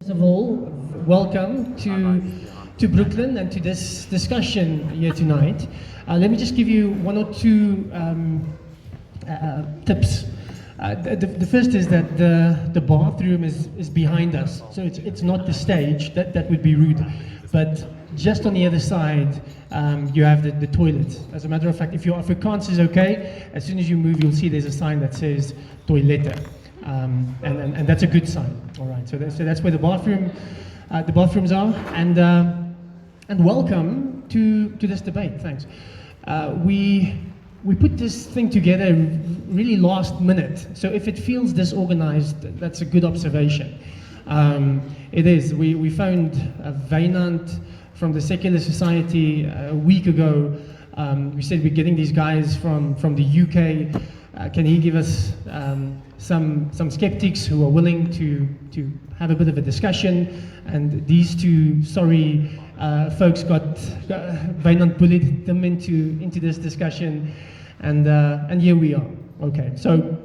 First of all, welcome to Brooklyn and to this discussion here tonight. Let me just give you one or two tips. The first is that the bathroom is behind us, so it's not the stage. That would be rude, but just on the other side you have the toilet. As a matter of fact, if your Afrikaans is okay, as soon as you move, you'll see there's a sign that says toilette. And that's a good sign. All right, so that's where the bathrooms are, and welcome to this debate. Thanks. We put this thing together really last minute, so if it feels disorganized, that's a good observation. It is. We found Wynand from the Secular Society a week ago. We said we're getting these guys from the UK. Can he give us some skeptics who are willing to have a bit of a discussion? And these two sorry folks Wynand bullied them into this discussion, and here we are. Okay, so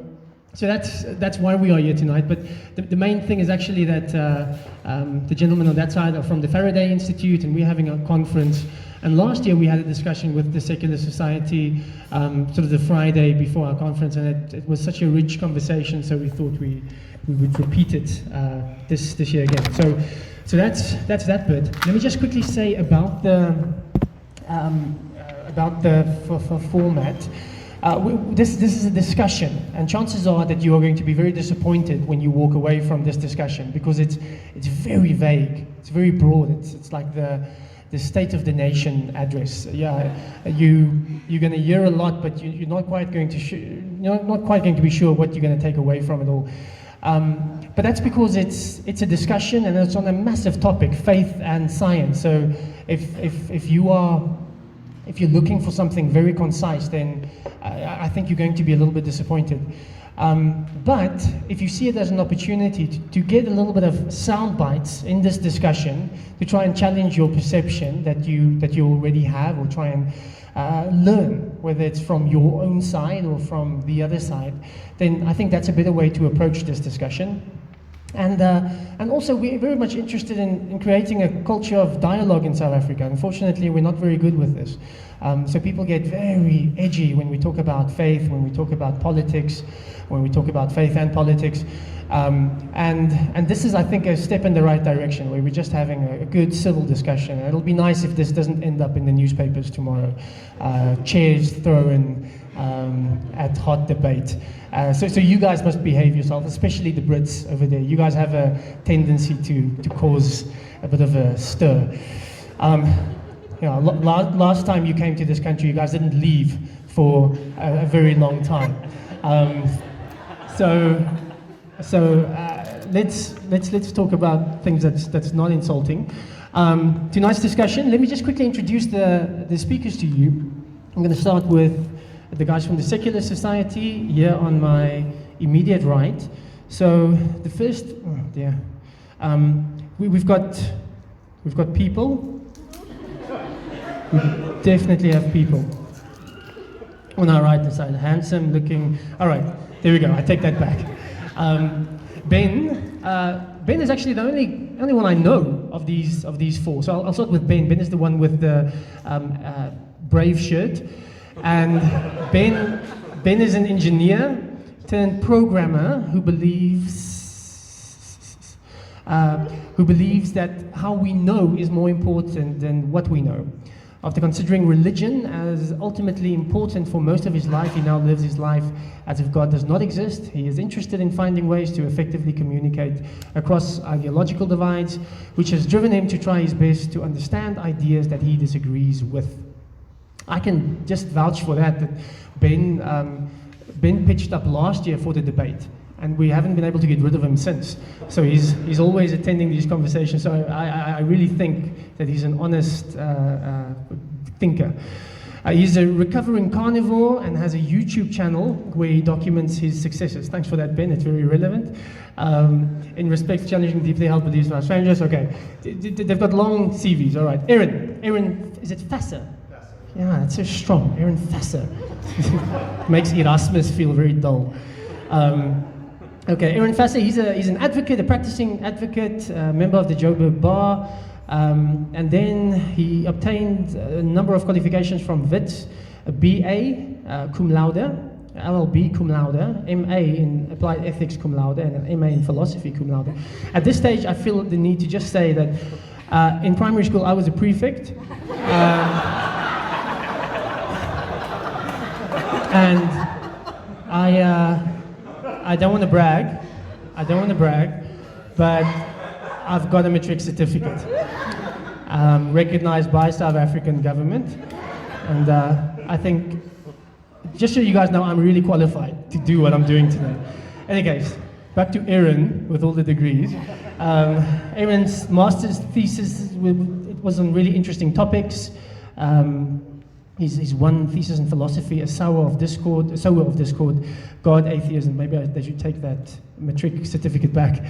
that's why we are here tonight. But the main thing is actually that the gentlemen on that side are from the Faraday Institute, and we're having a conference. And last year we had a discussion with the Secular Society, sort of the Friday before our conference, and it was such a rich conversation, so we thought we would repeat it this year again. So that's that bit. Let me just quickly say about the format. This is a discussion, and chances are that you are going to be very disappointed when you walk away from this discussion, because it's very vague, it's very broad. It's like the State of the Nation address. Yeah, you're going to hear a lot, but you're not quite going to be sure what you're going to take away from it all. But that's because it's a discussion, and it's on a massive topic, faith and science. So if you're looking for something very concise, then I think you're going to be a little bit disappointed. But if you see it as an opportunity to get a little bit of sound bites in this discussion, to try and challenge your perception that you already have, or try and learn, whether it's from your own side or from the other side, then I think that's a better way to approach this discussion. And also, we're very much interested in creating a culture of dialogue in South Africa. Unfortunately, we're not very good with this. So people get very edgy when we talk about faith, when we talk about politics, when we talk about faith and politics. And this is, I think, a step in the right direction, where we're just having a good civil discussion. And it'll be nice if this doesn't end up in the newspapers tomorrow. Chairs thrown at hot debate. So you guys must behave yourself, especially the Brits over there. You guys have a tendency to cause a bit of a stir. Last time you came to this country, you guys didn't leave for a very long time. So let's talk about things that's not insulting. Tonight's discussion. Let me just quickly introduce the speakers to you. I'm going to start with the guys from the Secular Society here on my immediate right. So the first, we've got people. We definitely have people on our right side. Handsome looking. All right, there we go. I take that back. Ben is actually the only one I know of these four. So I'll start with Ben. Ben is the one with the brave shirt. And Ben is an engineer turned programmer who believes that how we know is more important than what we know. After considering religion as ultimately important for most of his life, he now lives his life as if God does not exist. He is interested in finding ways to effectively communicate across ideological divides, which has driven him to try his best to understand ideas that he disagrees with. I can just vouch for that Ben pitched up last year for the debate, and we haven't been able to get rid of him since. So he's always attending these conversations. So I really think that he's an honest thinker. He's a recovering carnivore and has a YouTube channel where he documents his successes. Thanks for that, Ben. It's very relevant. In respect to challenging deeply held beliefs about strangers. Okay, they've got long CVs. All right, Aaron, is it Fasser? Yeah, that's so strong. Aaron Fasser. Makes Erasmus feel very dull. Okay, Aaron Fasse, he's an advocate, a practicing advocate, member of the Joburg Bar, and then he obtained a number of qualifications from WITS, a BA cum laude, LLB cum laude, MA in Applied Ethics cum laude, and an MA in Philosophy cum laude. At this stage, I feel the need to just say that in primary school, I was a prefect. And I don't want to brag. But I've got a matric certificate, recognized by South African government, and I think, just so you guys know, I'm really qualified to do what I'm doing today. Any case, back to Aaron with all the degrees. Aaron's master's thesis was on really interesting topics. His one thesis in philosophy, a sower of discord, God, atheism. Maybe they should take that matric certificate back.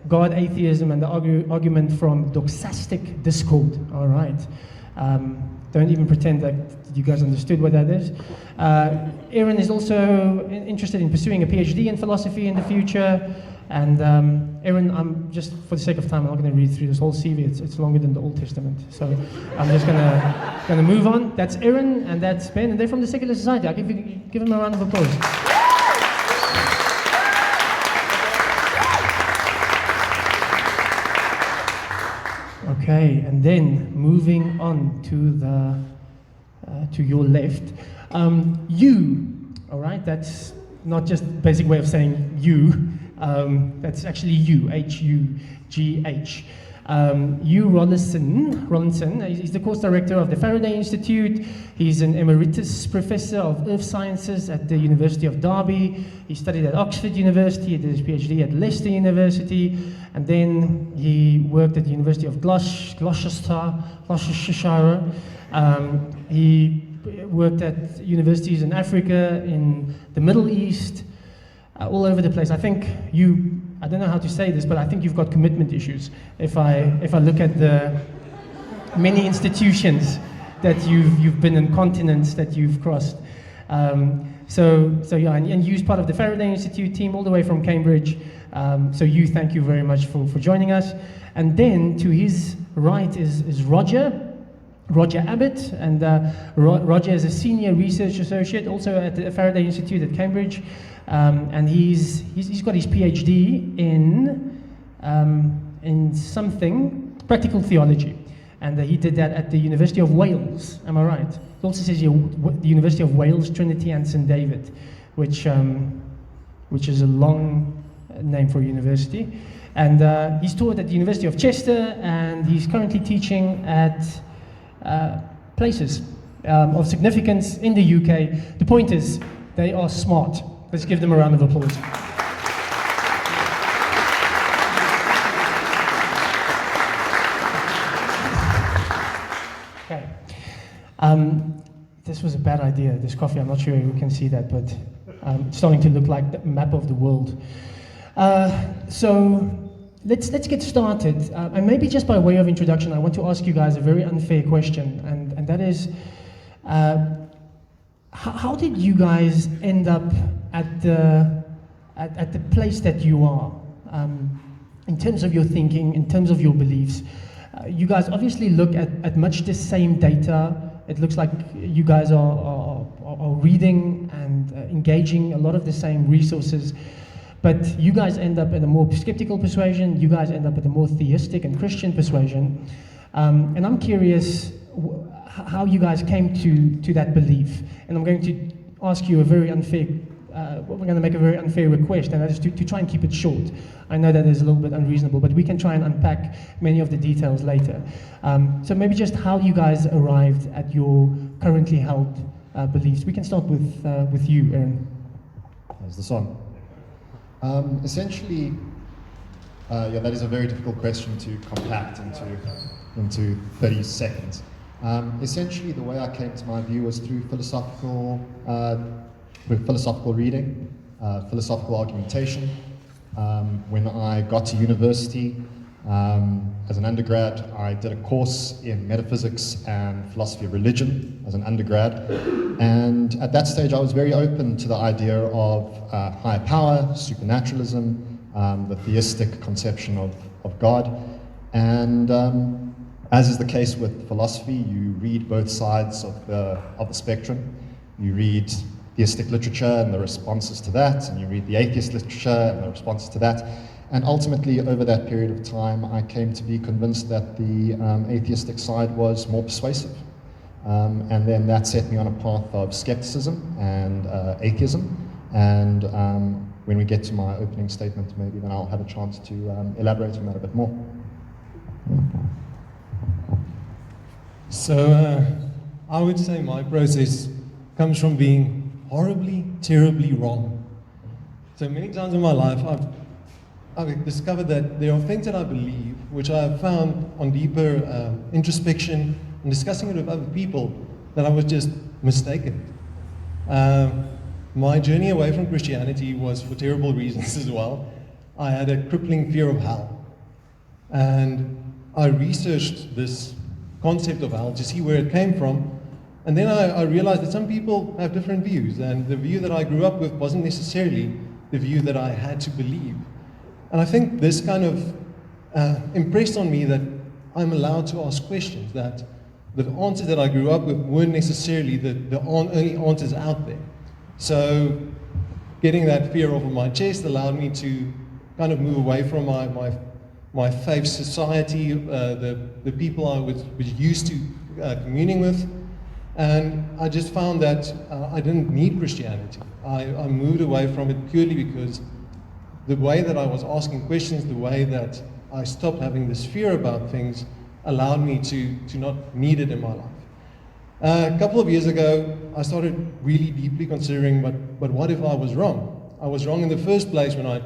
God, atheism, and the argument from doxastic discord. All right. Don't even pretend that you guys understood what that is. Aaron is also interested in pursuing a PhD in philosophy in the future. And Aaron, I'm just, for the sake of time, I'm not going to read through this whole CV. It's longer than the Old Testament. So I'm just going to move on. That's Aaron, and that's Ben, and they're from the Secular Society. I'll give them a round of applause. Okay, and then moving on to your left, you. All right, that's not just a basic way of saying you. That's actually you, H-U-G-H. Hugh Rollinson, he's the course director of the Faraday Institute. He's an emeritus professor of earth sciences at the University of Derby. He studied at Oxford University, did his PhD at Leicester University, and then he worked at the University of Gloucestershire. He worked at universities in Africa, in the Middle East, all over the place. I think I don't know how to say this, but I think you've got commitment issues. If I look at the many institutions that you've been in, continents that you've crossed. So yeah, and you's part of the Faraday Institute team all the way from Cambridge. So thank you very much for joining us. And then to his right is Roger Abbott, and Roger is a senior research associate also at the Faraday Institute at Cambridge. And he's got his PhD in something, practical theology, and he did that at the University of Wales. Am I right? It also says here the University of Wales, Trinity and St David, which is a long name for a university. And he's taught at the University of Chester, and he's currently teaching at places of significance in the UK. The point is, they are smart. Let's give them a round of applause. Okay. This was a bad idea, this coffee. I'm not sure you can see that, but it's starting to look like the map of the world. So let's get started. And maybe just by way of introduction, I want to ask you guys a very unfair question, and that is, how did you guys end up at the place that you are, in terms of your thinking, in terms of your beliefs? You guys obviously look at much the same data. It looks like you guys are reading and engaging a lot of the same resources, but you guys end up at a more skeptical persuasion. You guys end up at a more theistic and Christian persuasion, and I'm curious how you guys came to that belief. And I'm going to ask you a very unfair. We're going to make a very unfair request, and that is to try and keep it short. I know that is a little bit unreasonable, but we can try and unpack many of the details later. So maybe just how you guys arrived at your currently held beliefs. We can start with you, Aaron. There's the song. Essentially, that is a very difficult question to compact into 30 seconds. Essentially, the way I came to my view was through philosophical reading, philosophical argumentation. When I got to university, As an undergrad, I did a course in metaphysics and philosophy of religion as an undergrad. And at that stage, I was very open to the idea of higher power, supernaturalism, the theistic conception of God. And as is the case with philosophy, you read both sides of the spectrum. You read theistic literature and the responses to that, and you read the atheist literature and the responses to that. And ultimately, over that period of time, I came to be convinced that the atheistic side was more persuasive. And then that set me on a path of skepticism and atheism. And when we get to my opening statement, maybe then I'll have a chance to elaborate on that a bit more. So I would say my process comes from being horribly, terribly wrong. So many times in my life, I've discovered that there are things that I believe, which I have found on deeper introspection and discussing it with other people, that I was just mistaken. My journey away from Christianity was for terrible reasons as well. I had a crippling fear of hell. And I researched this concept of hell to see where it came from. And then I realized that some people have different views, and the view that I grew up with wasn't necessarily the view that I had to believe. And I think this kind of impressed on me that I'm allowed to ask questions, that the answers that I grew up with weren't necessarily the only answers out there. So getting that fear off of my chest allowed me to kind of move away from my faith society, the people I was used to communing with. And I just found that I didn't need Christianity. I moved away from it purely because the way that I was asking questions, the way that I stopped having this fear about things, allowed me to not need it in my life. A couple of years ago, I started really deeply considering, but what if I was wrong? I was wrong in the first place when I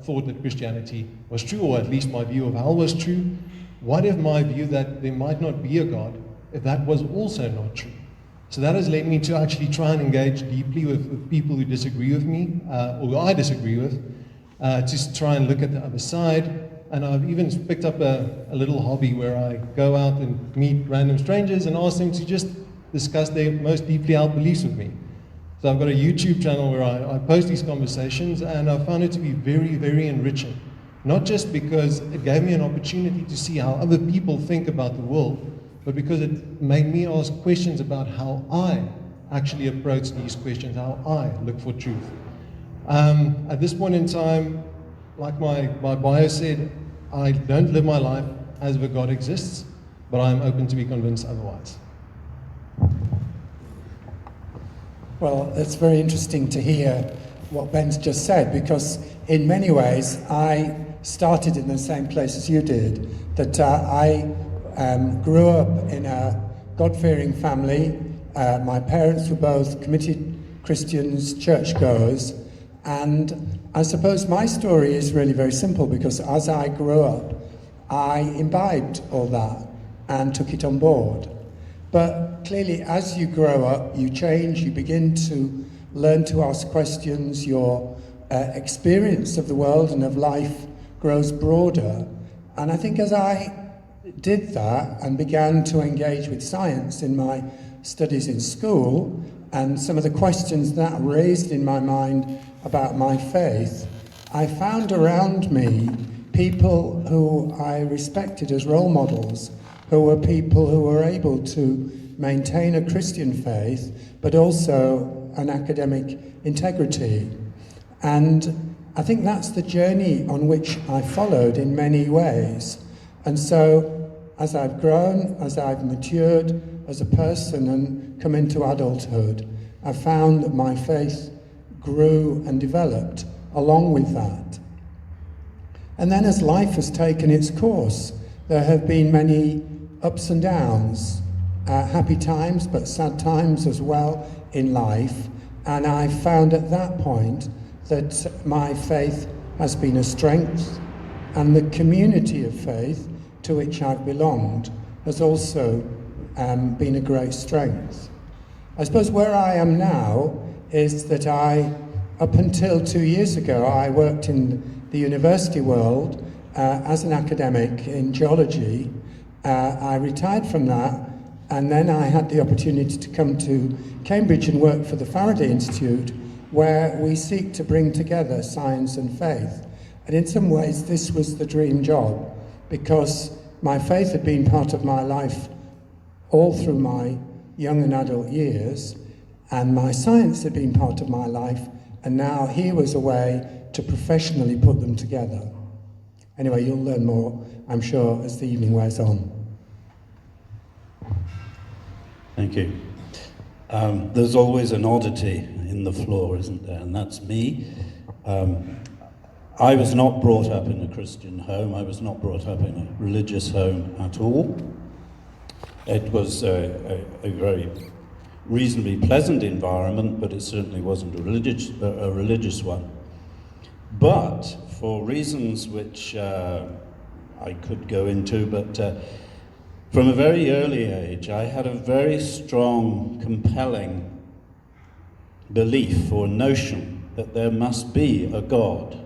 thought that Christianity was true, or at least my view of hell was true. What if my view that there might not be a God, if that was also not true? So that has led me to actually try and engage deeply with people who disagree with me, or who I disagree with, to try and look at the other side. And I've even picked up a little hobby where I go out and meet random strangers and ask them to just discuss their most deeply held beliefs with me. So I've got a YouTube channel where I post these conversations, and I found it to be very, very enriching. Not just because it gave me an opportunity to see how other people think about the world, but because it made me ask questions about how I actually approach these questions, how I look for truth. At this point in time, like my bio said, I don't live my life as if a God exists, but I'm open to be convinced otherwise. Well, it's very interesting to hear what Ben's just said, because in many ways I started in the same place as you did, that I grew up in a God-fearing family. My parents were both committed Christians, churchgoers, and I suppose my story is really very simple, because as I grew up, I imbibed all that and took it on board. But clearly, as you grow up, you change, you begin to learn to ask questions, your experience of the world and of life grows broader. And I think as I did that and began to engage with science in my studies in school, and some of the questions that raised in my mind about my faith, I found around me people who I respected as role models, who were people who were able to maintain a Christian faith, but also an academic integrity. And I think that's the journey on which I followed in many ways. And so, as I've grown, as I've matured as a person and come into adulthood, I found that my faith grew and developed along with that. And then as life has taken its course, there have been many ups and downs, happy times but sad times as well in life, and I found at that point that my faith has been a strength, and the community of faith to which I've belonged has also been a great strength. I suppose where I am now is that up until 2 years ago, I worked in the university world, as an academic in geology. I retired from that, and then I had the opportunity to come to Cambridge and work for the Faraday Institute, where we seek to bring together science and faith. And in some ways, this was the dream job, because my faith had been part of my life all through my young and adult years, and my science had been part of my life, and now here was a way to professionally put them together. Anyway, you'll learn more, I'm sure, as the evening wears on. Thank you. There's always an oddity in the floor, isn't there? And that's me. I was not brought up in a Christian home. I was not brought up in a religious home at all. It was a very reasonably pleasant environment, but it certainly wasn't a religious one. But for reasons which I could go into, but from a very early age, I had a very strong, compelling belief or notion that there must be a God.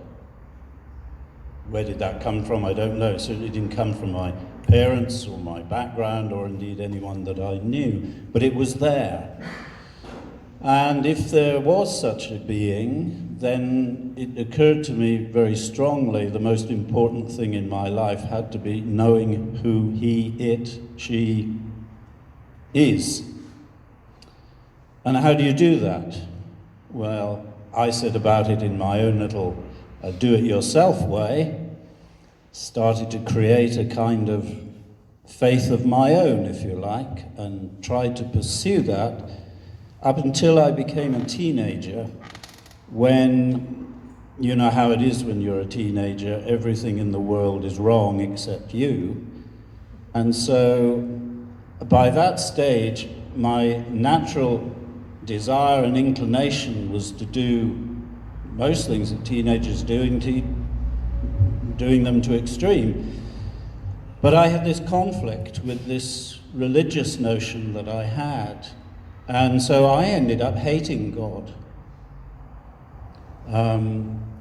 Where did that come from? I don't know. It certainly didn't come from my parents or my background or indeed anyone that I knew, but it was there. And if there was such a being, then it occurred to me very strongly the most important thing in my life had to be knowing who he, it, she is. And how do you do that? Well, I set about it in my own little do-it-yourself way, started to create a kind of faith of my own, if you like, and tried to pursue that up until I became a teenager, when, you know how it is when you're a teenager, everything in the world is wrong except you. And so by that stage, my natural desire and inclination was to do most things that teenagers do, doing them to extreme. But I had this conflict with this religious notion that I had. And so I ended up hating God.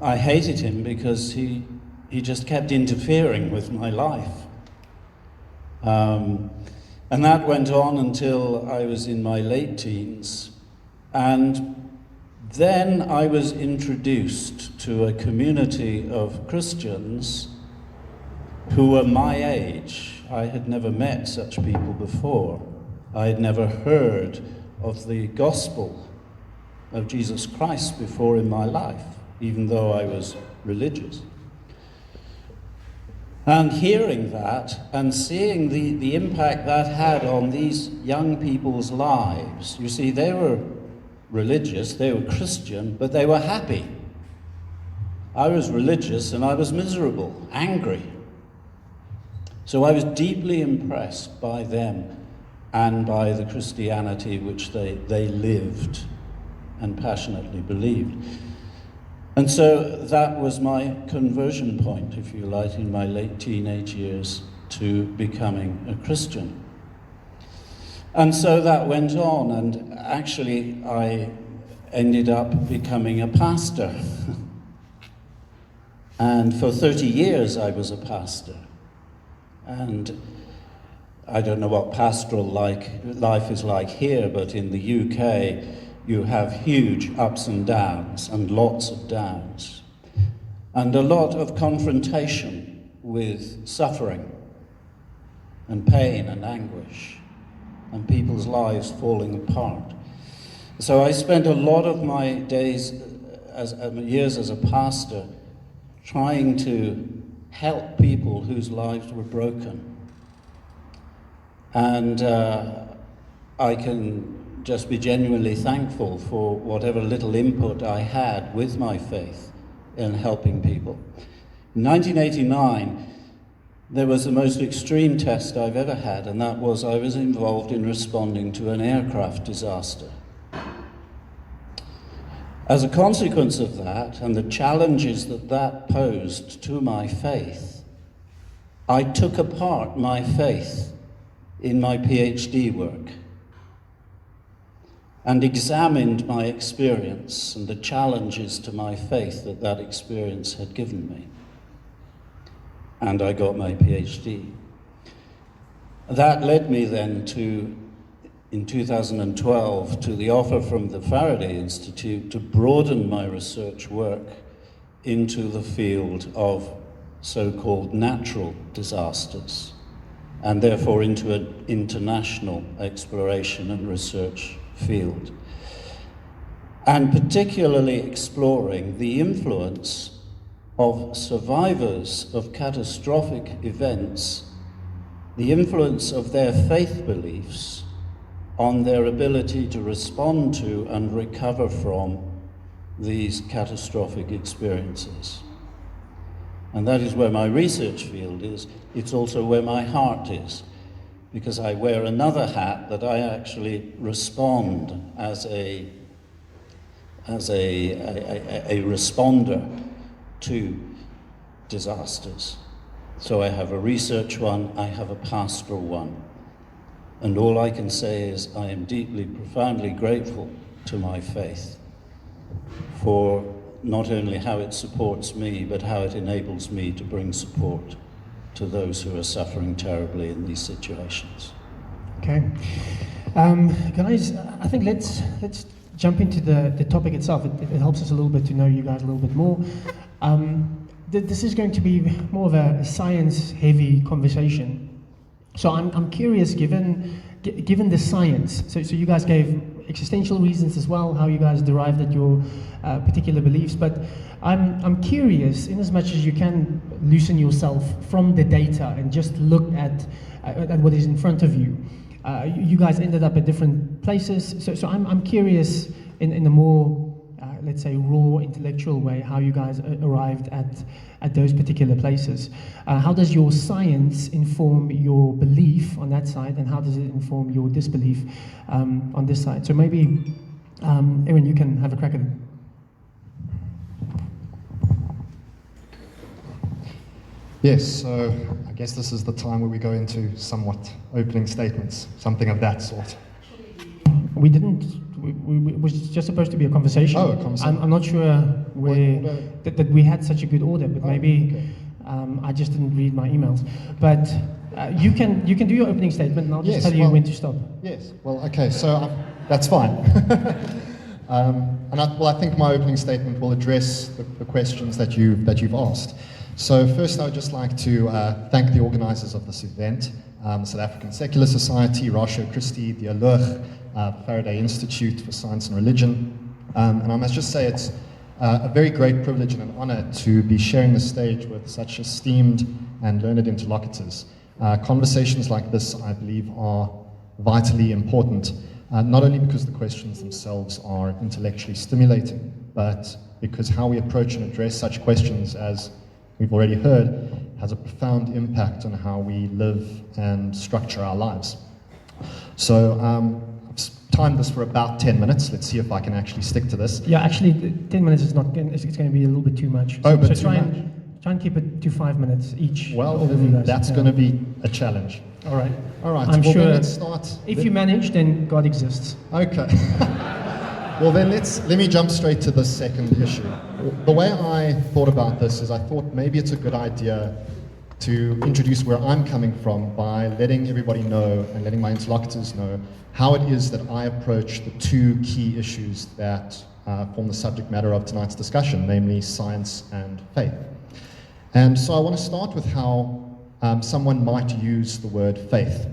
I hated him because he just kept interfering with my life. And that went on until I was in my late teens. And then I was introduced to a community of Christians who were my age. I had never met such people before. I had never heard of the gospel of Jesus Christ before in my life, even though I was religious. And hearing that and seeing the impact that had on these young people's lives, you see, they were religious, they were Christian, but they were happy. I was religious and I was miserable, angry. So I was deeply impressed by them and by the Christianity which they lived and passionately believed. And so that was my conversion point, if you like, in my late teenage years to becoming a Christian. And so that went on, and actually I ended up becoming a pastor. And for 30 years I was a pastor. And I don't know what pastoral life is like here, but in the UK you have huge ups and downs, and lots of downs, and a lot of confrontation with suffering and pain and anguish, and people's lives falling apart. So I spent a lot of my days, years as a pastor, trying to help people whose lives were broken. And I can just be genuinely thankful for whatever little input I had with my faith in helping people. In 1989, there was the most extreme test I've ever had, and that was I was involved in responding to an aircraft disaster. As a consequence of that, and the challenges that that posed to my faith, I took apart my faith in my PhD work and examined my experience and the challenges to my faith that that experience had given me. and I got my PhD. That led me then to, in 2012, to the offer from the Faraday Institute to broaden my research work into the field of so-called natural disasters, and therefore into an international exploration and research field, and particularly exploring the influence of survivors of catastrophic events, the influence of their faith beliefs on their ability to respond to and recover from these catastrophic experiences. And that is where my research field is. It's also where my heart is, because I wear another hat that I actually respond as a responder to disasters. So I have a research one, I have a pastoral one. And all I can say is I am deeply, profoundly grateful to my faith for not only how it supports me, but how it enables me to bring support to those who are suffering terribly in these situations. Okay. Guys, I think let's jump into the topic itself. It helps us a little bit to know you guys a little bit more. This is going to be more of a science-heavy conversation. So I'm curious, given the science, so you guys gave existential reasons as well, how you guys derived at your particular beliefs, but I'm curious, in as much as you can loosen yourself from the data and just look at what is in front of you. You guys ended up at different places, so I'm curious in a more let's say raw intellectual way, how you guys arrived at those particular places. How does your science inform your belief on that side, and how does it inform your disbelief on this side? So maybe, Erin, you can have a crack at it. Yes, so I guess this is the time where we go into somewhat opening statements, something of that sort. We didn't. It was just supposed to be a conversation. Oh, a conversation. I'm not sure that we had such a good order, but maybe okay. I just didn't read my emails. But you can do your opening statement, and I'll just tell you when to stop. Yes. Well, okay. So that's fine. I think my opening statement will address the questions that you've asked. So first, I would just like to thank the organisers of this event, the South African Secular Society, Christi, Dialoog, the Faraday Institute for Science and Religion. And I must just say it's a very great privilege and an honour to be sharing the stage with such esteemed and learned interlocutors. Conversations like this, I believe, are vitally important, not only because the questions themselves are intellectually stimulating, but because how we approach and address such questions, as we've already heard, has a profound impact on how we live and structure our lives. So I've timed this for about 10 minutes. Let's see if I can actually stick to this. Yeah, actually, 10 minutes is not. It's going to be a little bit too much. Oh, but so try and keep it to 5 minutes each. Well, then that's going to be a challenge. All right. All right. I'm well, sure. Then let's start. If you manage, then God exists. Okay. Well, then let me jump straight to the second issue. The way I thought about this is I thought maybe it's a good idea to introduce where I'm coming from by letting everybody know and letting my interlocutors know how it is that I approach the two key issues that form the subject matter of tonight's discussion, namely science and faith. And so I want to start with how someone might use the word faith.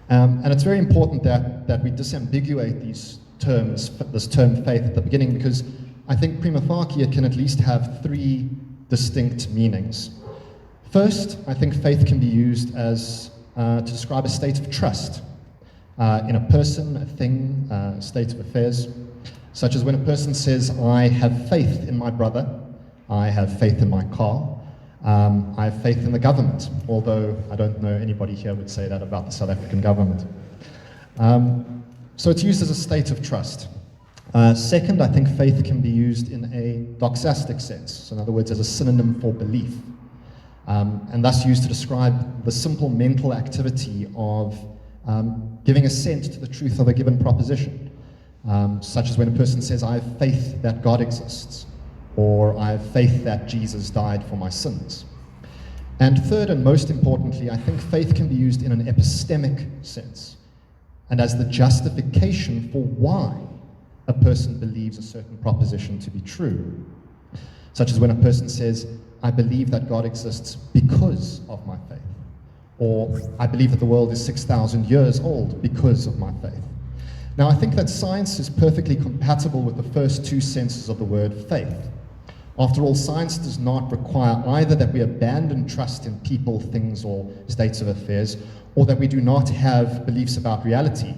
And it's very important that we disambiguate these terms, this term faith at the beginning, because I think prima facie it can at least have three distinct meanings. First, I think faith can be used as to describe a state of trust in a person, a thing, a state of affairs, such as when a person says, I have faith in my brother, I have faith in my car, I have faith in the government, although I don't know anybody here would say that about the South African government. So it's used as a state of trust. Second, I think faith can be used in a doxastic sense, so in other words, as a synonym for belief, and thus used to describe the simple mental activity of giving assent to the truth of a given proposition, such as when a person says, I have faith that God exists, or I have faith that Jesus died for my sins. And third, and most importantly, I think faith can be used in an epistemic sense, and as the justification for why a person believes a certain proposition to be true. Such as when a person says, I believe that God exists because of my faith. Or, I believe that the world is 6,000 years old because of my faith. Now, I think that science is perfectly compatible with the first two senses of the word faith. After all, science does not require either that we abandon trust in people, things, or states of affairs, or that we do not have beliefs about reality.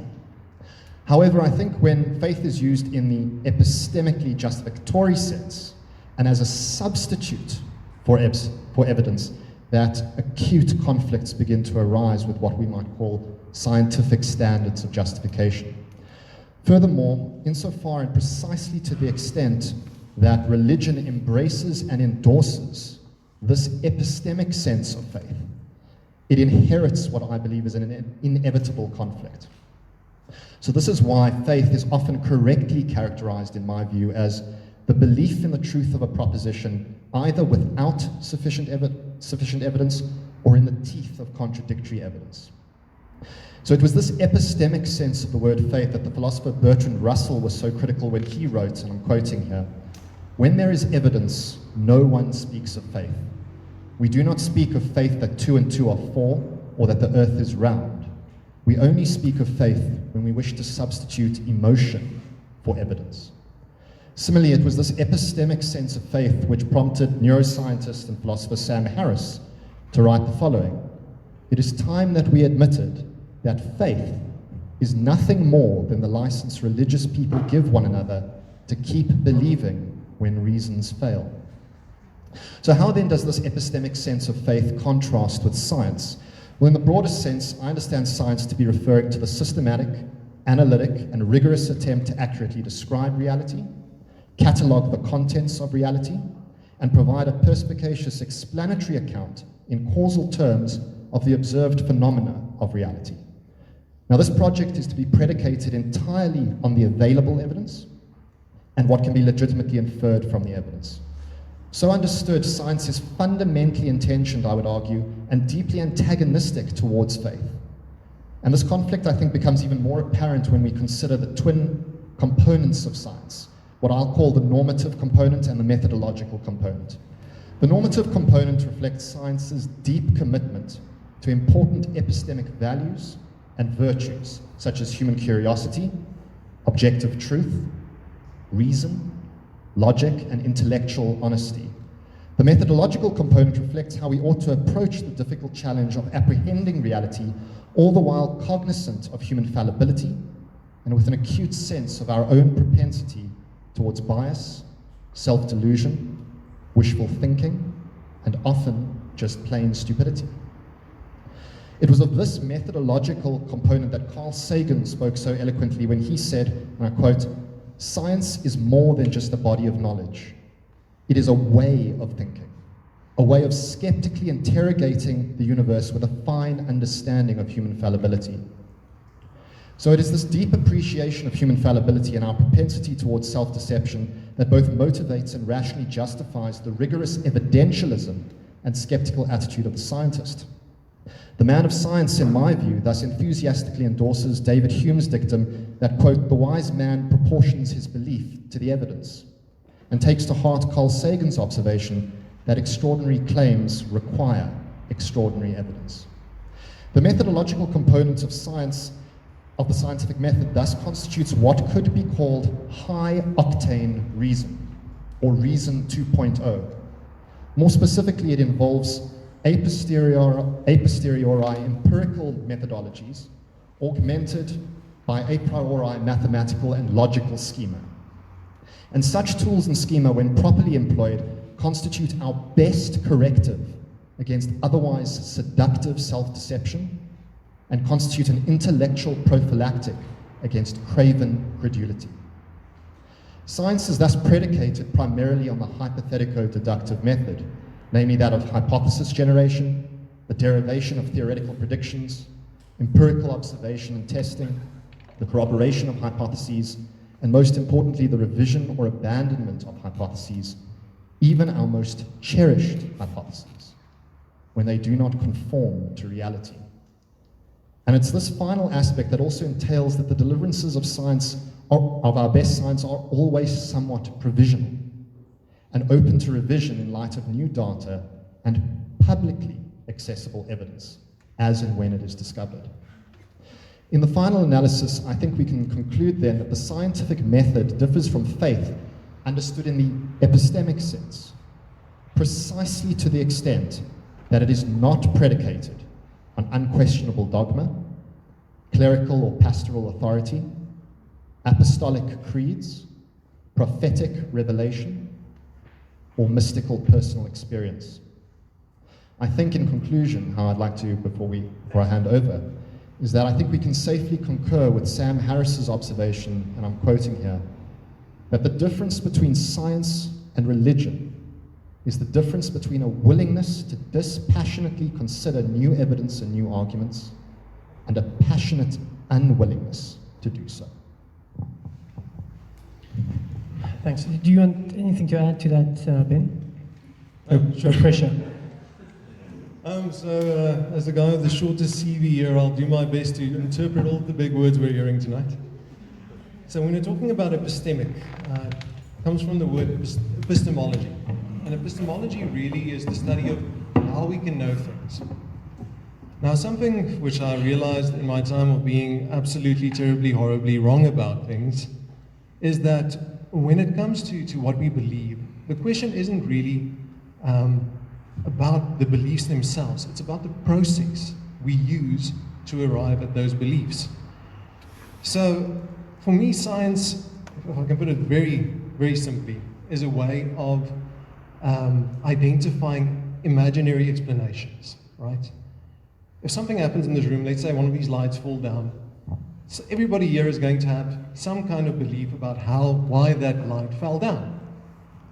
However, I think when faith is used in the epistemically justificatory sense, and as a substitute for evidence, that acute conflicts begin to arise with what we might call scientific standards of justification. Furthermore, insofar and precisely to the extent that religion embraces and endorses this epistemic sense of faith, it inherits what I believe is an inevitable conflict. So this is why faith is often correctly characterized, in my view, as the belief in the truth of a proposition either without sufficient evidence or in the teeth of contradictory evidence. So it was this epistemic sense of the word faith that the philosopher Bertrand Russell was so critical when he wrote, and I'm quoting here, "When there is evidence, no one speaks of faith. We do not speak of faith that 2 and 2 are 4, or that the earth is round. We only speak of faith when we wish to substitute emotion for evidence." Similarly, it was this epistemic sense of faith which prompted neuroscientist and philosopher Sam Harris to write the following: "It is time that we admitted that faith is nothing more than the license religious people give one another to keep believing when reasons fail." So how then does this epistemic sense of faith contrast with science? Well, in the broadest sense, I understand science to be referring to the systematic, analytic, and rigorous attempt to accurately describe reality, catalog the contents of reality, and provide a perspicacious explanatory account in causal terms of the observed phenomena of reality. Now, this project is to be predicated entirely on the available evidence and what can be legitimately inferred from the evidence. So understood, science is fundamentally intentioned, I would argue, and deeply antagonistic towards faith. And this conflict, I think, becomes even more apparent when we consider the twin components of science, what I'll call the normative component and the methodological component. The normative component reflects science's deep commitment to important epistemic values and virtues, such as human curiosity, objective truth, reason, logic, and intellectual honesty. The methodological component reflects how we ought to approach the difficult challenge of apprehending reality, all the while cognizant of human fallibility and with an acute sense of our own propensity towards bias, self-delusion, wishful thinking, and often just plain stupidity. It was of this methodological component that Carl Sagan spoke so eloquently when he said, and I quote, "Science is more than just a body of knowledge. It is a way of thinking, a way of skeptically interrogating the universe with a fine understanding of human fallibility." So it is this deep appreciation of human fallibility and our propensity towards self-deception that both motivates and rationally justifies the rigorous evidentialism and skeptical attitude of the scientist. The man of science, in my view, thus enthusiastically endorses David Hume's dictum that, quote, "the wise man proportions his belief to the evidence," and takes to heart Carl Sagan's observation that extraordinary claims require extraordinary evidence. The methodological component of science, of the scientific method, thus constitutes what could be called high-octane reason, or reason 2.0. More specifically, it involves a posteriori empirical methodologies augmented by a priori mathematical and logical schema. And such tools and schema, when properly employed, constitute our best corrective against otherwise seductive self-deception and constitute an intellectual prophylactic against craven credulity. Science is thus predicated primarily on the hypothetico-deductive method, namely that of hypothesis generation, the derivation of theoretical predictions, empirical observation and testing, the corroboration of hypotheses, and most importantly, the revision or abandonment of hypotheses, even our most cherished hypotheses. when they do not conform to reality. And it's this final aspect that also entails that the deliverances of science, of our best science, are always somewhat provisional and open to revision in light of new data and publicly accessible evidence, as and when it is discovered. In the final analysis, I think we can conclude then that the scientific method differs from faith understood in the epistemic sense, precisely to the extent that it is not predicated on unquestionable dogma, clerical or pastoral authority, apostolic creeds, prophetic revelation, or mystical personal experience. I think in conclusion, how I'd like to, before I hand over, is that I think we can safely concur with Sam Harris's observation, and I'm quoting here, that the difference between science and religion is the difference between a willingness to dispassionately consider new evidence and new arguments and a passionate unwillingness to do so. Thanks. Do you want anything to add to that, Ben? No pressure. As the guy with the shortest CV here, I'll do my best to interpret all the big words we're hearing tonight. So when we're talking about epistemic, it comes from the word epistemology. And epistemology really is the study of how we can know things. Now, something which I realized in my time of being absolutely, terribly, horribly wrong about things is that when it comes to what we believe, the question isn't really about the beliefs themselves. It's about the process we use to arrive at those beliefs. So, for me, science, if I can put it very, very simply, is a way of identifying imaginary explanations, right? If something happens in this room, let's say one of these lights fall down, so everybody here is going to have some kind of belief about why that light fell down.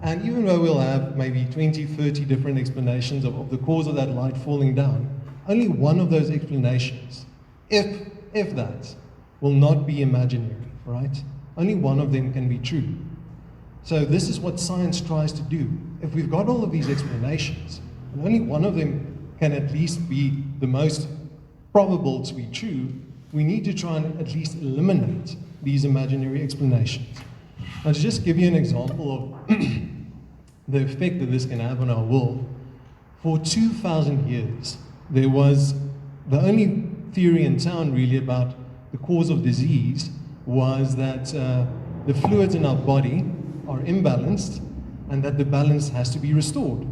And even though we'll have maybe 20, 30 different explanations of the cause of that light falling down, only one of those explanations, if that, will not be imaginary, right? Only one of them can be true. So this is what science tries to do. If we've got all of these explanations, and only one of them can at least be the most probable to be true, we need to try and at least eliminate these imaginary explanations. Now, to just give you an example of the effect that this can have on our world, for 2,000 years, there was the only theory in town really about the cause of disease was that the fluids in our body are imbalanced and that the balance has to be restored.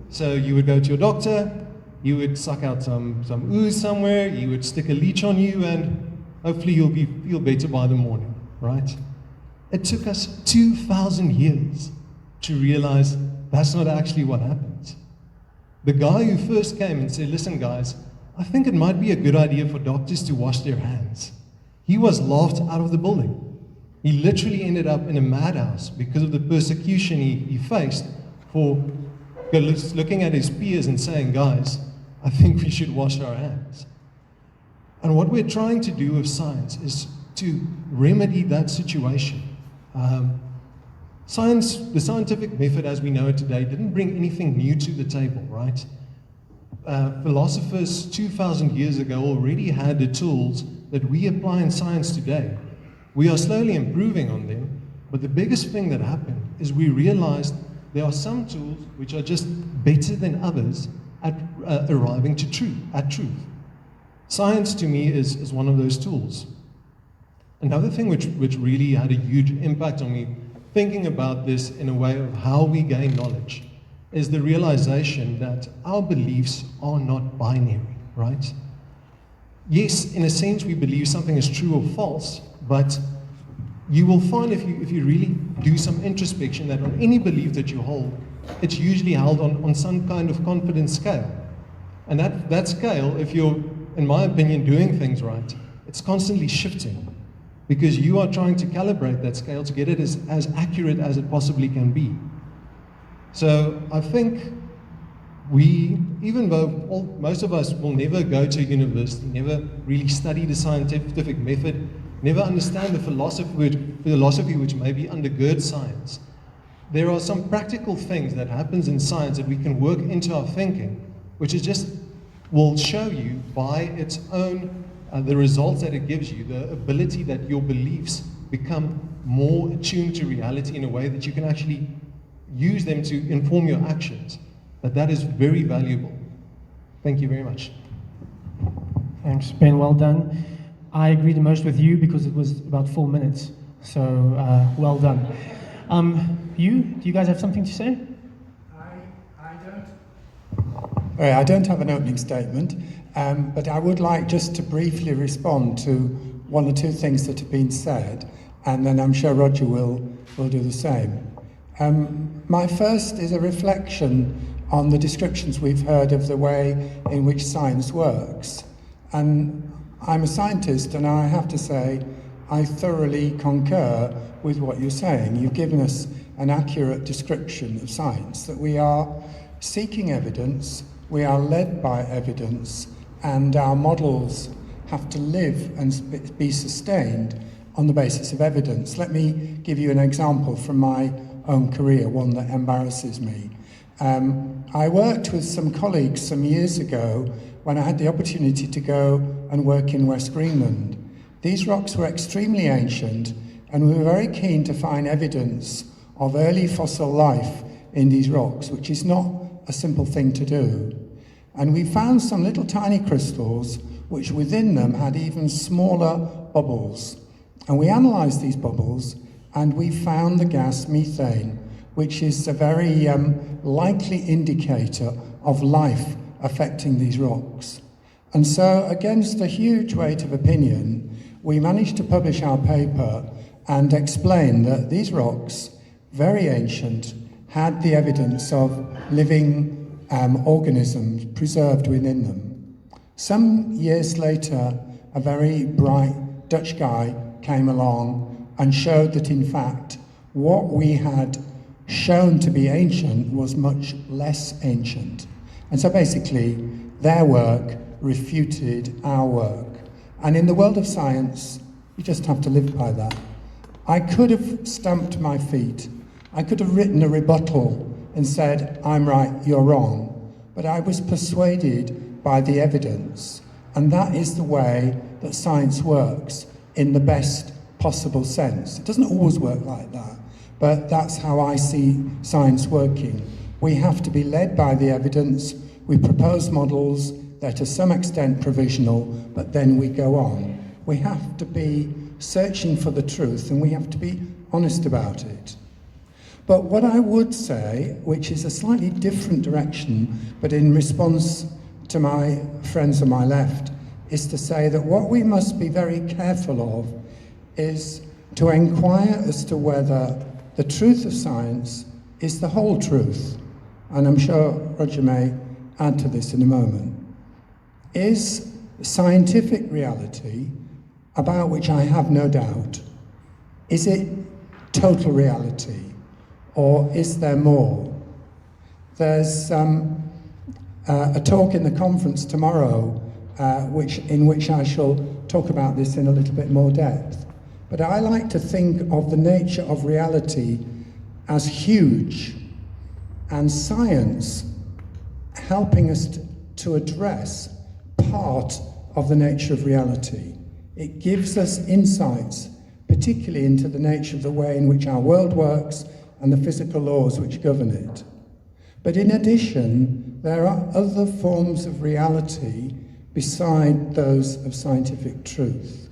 So you would go to your doctor, you would suck out some ooze somewhere, he would stick a leech on you, and hopefully you'll feel better by the morning, right? It took us 2,000 years to realize that's not actually what happens. The guy who first came and said, listen guys, I think it might be a good idea for doctors to wash their hands, he was laughed out of the building. He literally ended up in a madhouse because of the persecution he faced for looking at his peers and saying, guys, I think we should wash our hands. And what we're trying to do with science is to remedy that situation. Science, the scientific method as we know it today, didn't bring anything new to the table, right? Philosophers 2,000 years ago already had the tools that we apply in science today. We are slowly improving on them, but the biggest thing that happened is we realized there are some tools which are just better than others at arriving to truth. Science to me is one of those tools. Another thing which really had a huge impact on me thinking about this in a way of how we gain knowledge is the realization that our beliefs are not binary, right? Yes, in a sense we believe something is true or false, but you will find if you really do some introspection that on any belief that you hold, it's usually held on some kind of confidence scale. And that scale, if you're, in my opinion, doing things right, it's constantly shifting because you are trying to calibrate that scale to get it as accurate as it possibly can be. So I think even though most of us will never go to university, never really study the scientific method, never understand the philosophy which maybe undergirds science, there are some practical things that happens in science that we can work into our thinking which is just will show you by its own, the results that it gives you, the ability that your beliefs become more attuned to reality in a way that you can actually use them to inform your actions, that is very valuable. Thank you very much. Thanks, Ben, well done. I agree the most with you because it was about 4 minutes, so well done. Do you guys have something to say? I don't have an opening statement, but I would like just to briefly respond to one or two things that have been said, and then I'm sure Roger will do the same. My first is a reflection on the descriptions we've heard of the way in which science works. And I'm a scientist, and I have to say I thoroughly concur with what you're saying. You've given us an accurate description of science, that we are seeking evidence, we are led by evidence, and our models have to live and be sustained on the basis of evidence. Let me give you an example from my own career, one that embarrasses me. I worked with some colleagues some years ago when I had the opportunity to go and work in West Greenland. These rocks were extremely ancient, and we were very keen to find evidence of early fossil life in these rocks, which is not a simple thing to do. And we found some little tiny crystals which within them had even smaller bubbles. And we analysed these bubbles, and we found the gas methane, which is a very likely indicator of life affecting these rocks. And so, against a huge weight of opinion, we managed to publish our paper and explain that these rocks, very ancient, had the evidence of living organisms preserved within them. Some years later, a very bright Dutch guy came along and showed that, in fact, what we had shown to be ancient was much less ancient. And so basically, their work refuted our work. And in the world of science, you just have to live by that. I could have stamped my feet. I could have written a rebuttal and said, I'm right, you're wrong. But I was persuaded by the evidence. And that is the way that science works in the best possible sense. It doesn't always work like that, but that's how I see science working. We have to be led by the evidence. We propose models. They're to some extent provisional, but then we go on. We have to be searching for the truth, and we have to be honest about it. But what I would say, which is a slightly different direction, but in response to my friends on my left, is to say that what we must be very careful of is to inquire as to whether the truth of science is the whole truth. And I'm sure Roger may add to this in a moment. Is scientific reality, about which I have no doubt, is it total reality, or is there more? There's a talk in the conference tomorrow in which I shall talk about this in a little bit more depth. But I like to think of the nature of reality as huge, and science helping us to address part of the nature of reality. It gives us insights, particularly into the nature of the way in which our world works and the physical laws which govern it. But in addition, there are other forms of reality beside those of scientific truth.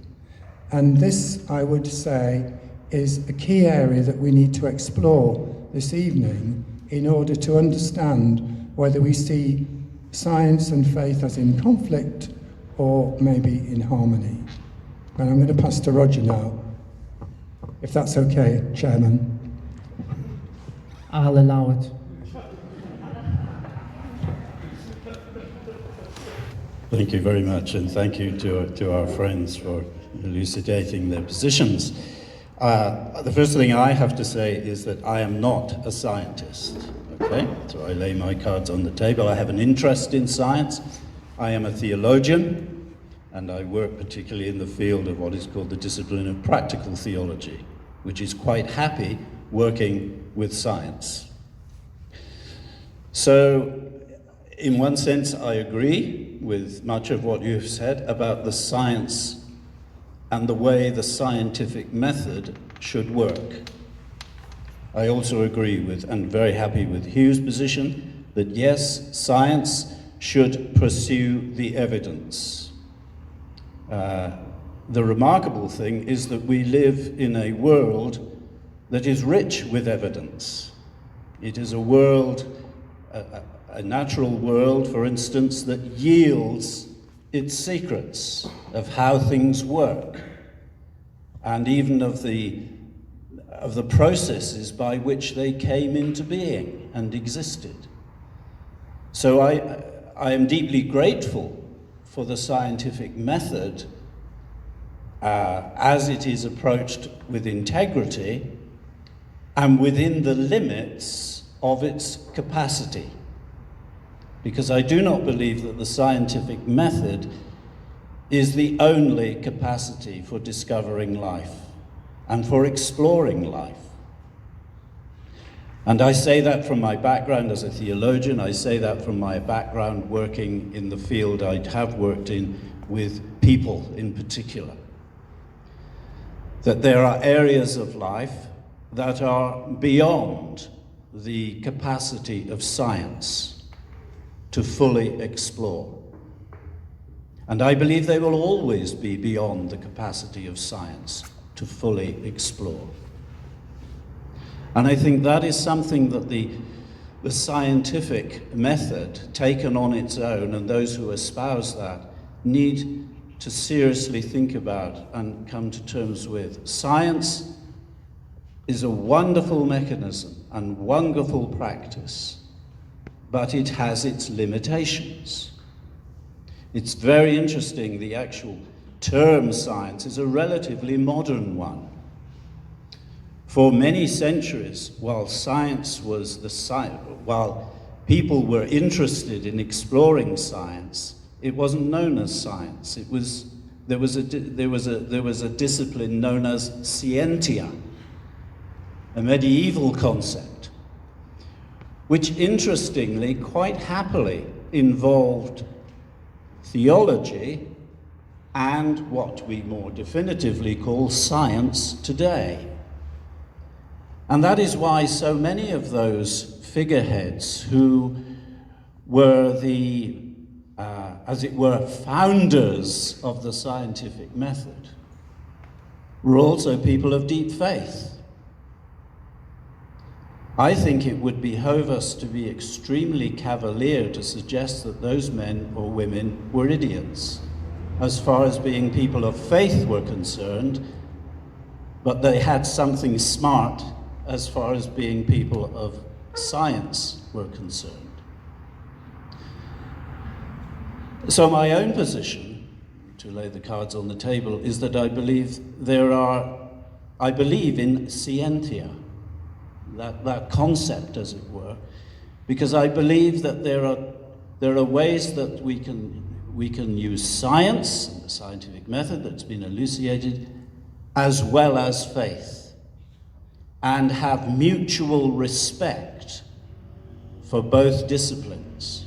And this, I would say, is a key area that we need to explore this evening in order to understand whether we see science and faith as in conflict or maybe in harmony. And I'm going to pass to Roger now, if that's okay, Chairman. I'll allow it. Thank you very much, and thank you to our friends for elucidating their positions. The first thing I have to say is that I am not a scientist, okay? So I lay my cards on the table. I have an interest in science. I am a theologian, and I work particularly in the field of what is called the discipline of practical theology, which is quite happy working with science. So in one sense, I agree with much of what you've said about the science and the way the scientific method should work. I also agree with, and very happy with Hugh's position, that yes, science should pursue the evidence. The remarkable thing is that we live in a world that is rich with evidence. It is a world, a natural world, for instance, that yields its secrets of how things work, and even of the processes by which they came into being and existed. So I am deeply grateful for the scientific method as it is approached with integrity and within the limits of its capacity. Because I do not believe that the scientific method is the only capacity for discovering life and for exploring life. And I say that from my background as a theologian, I say that from my background working in the field I have worked in with people in particular. That there are areas of life that are beyond the capacity of science to fully explore. And I believe they will always be beyond the capacity of science to fully explore. And I think that is something that the scientific method, taken on its own, and those who espouse that, need to seriously think about and come to terms with. Science is a wonderful mechanism and wonderful practice, but it has its limitations. It's very interesting, the actual term science is a relatively modern one. For many centuries, while people were interested in exploring science, it wasn't known as science. There was a discipline known as scientia, a medieval concept, which interestingly, quite happily, involved theology and what we more definitively call science today. And that is why so many of those figureheads who were the, as it were, founders of the scientific method were also people of deep faith. I think it would behove us to be extremely cavalier to suggest that those men or women were idiots, as far as being people of faith were concerned, but they had something smart as far as being people of science were concerned. So my own position, to lay the cards on the table, is that I believe in scientia, that concept, as it were, because I believe that there are ways that we can use science, the scientific method that's been elucidated, as well as faith, and have mutual respect for both disciplines.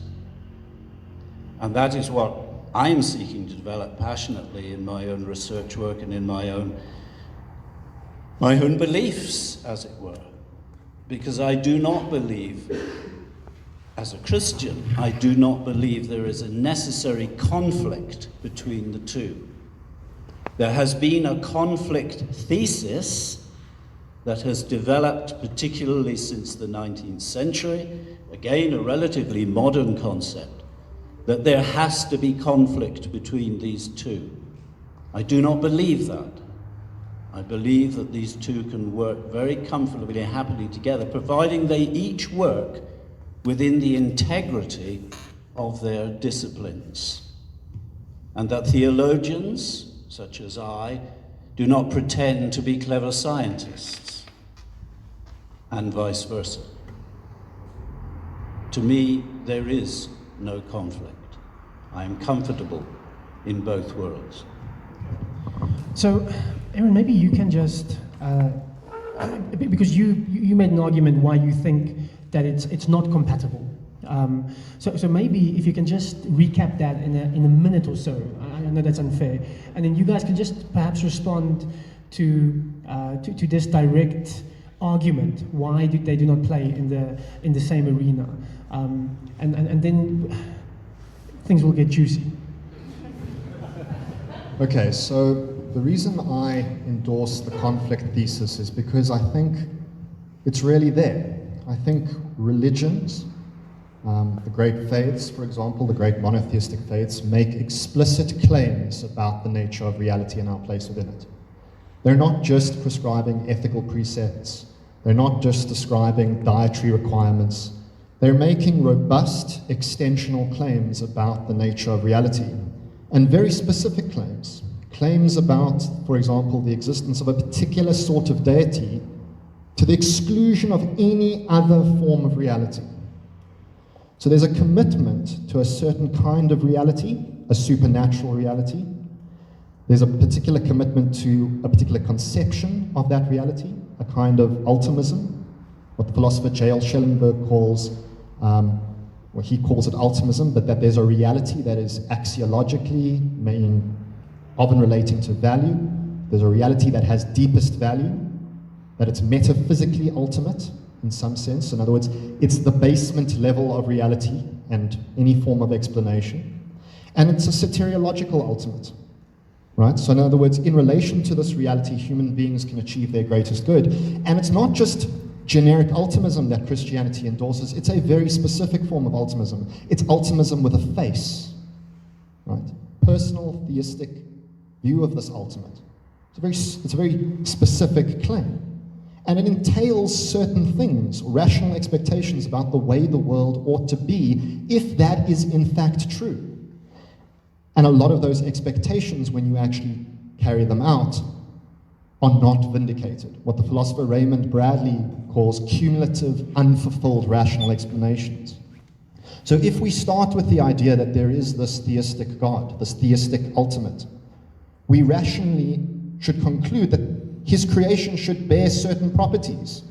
And that is what I'm seeking to develop passionately in my own research work and in my own beliefs, as it were. Because I do not believe, as a Christian, I do not believe there is a necessary conflict between the two. There has been a conflict thesis that has developed particularly since the 19th century, again a relatively modern concept, that there has to be conflict between these two. I do not believe that. I believe that these two can work very comfortably and happily together, providing they each work within the integrity of their disciplines. And that theologians, such as I, do not pretend to be clever scientists, and vice versa. To me, there is no conflict. I am comfortable in both worlds. So, Aaron, maybe you can just, because you made an argument why you think that it's not compatible. So maybe if you can just recap that in a minute or so. I know that's unfair, and then you guys can just perhaps respond to this direct argument. Why they do not play in the same arena, and then things will get juicy. Okay, so the reason I endorse the conflict thesis is because I think it's really there. I think religions, the great faiths, for example, the great monotheistic faiths, make explicit claims about the nature of reality and our place within it. They're not just prescribing ethical precepts. They're not just describing dietary requirements. They're making robust extensional claims about the nature of reality, and very specific claims. Claims about, for example, the existence of a particular sort of deity to the exclusion of any other form of reality. So there's a commitment to a certain kind of reality, a supernatural reality. There's a particular commitment to a particular conception of that reality, a kind of ultimism, what the philosopher J.L. Schellenberg calls, well, he calls it ultimism, but that there's a reality that is axiologically of and relating to value. There's a reality that has deepest value, that it's metaphysically ultimate in some sense. In other words, it's the basement level of reality and any form of explanation. And it's a soteriological ultimate, right? So in other words, in relation to this reality, human beings can achieve their greatest good. And it's not just generic ultimism that Christianity endorses, it's a very specific form of ultimism. It's ultimism with a face, right? Personal theistic view of this ultimate. It's a very specific claim. And it entails certain things, rational expectations about the way the world ought to be, if that is in fact true. And a lot of those expectations, when you actually carry them out, are not vindicated. What the philosopher Raymond Bradley calls cumulative, unfulfilled rational explanations. So if we start with the idea that there is this theistic God, this theistic ultimate, we rationally should conclude that his creation should bear certain properties.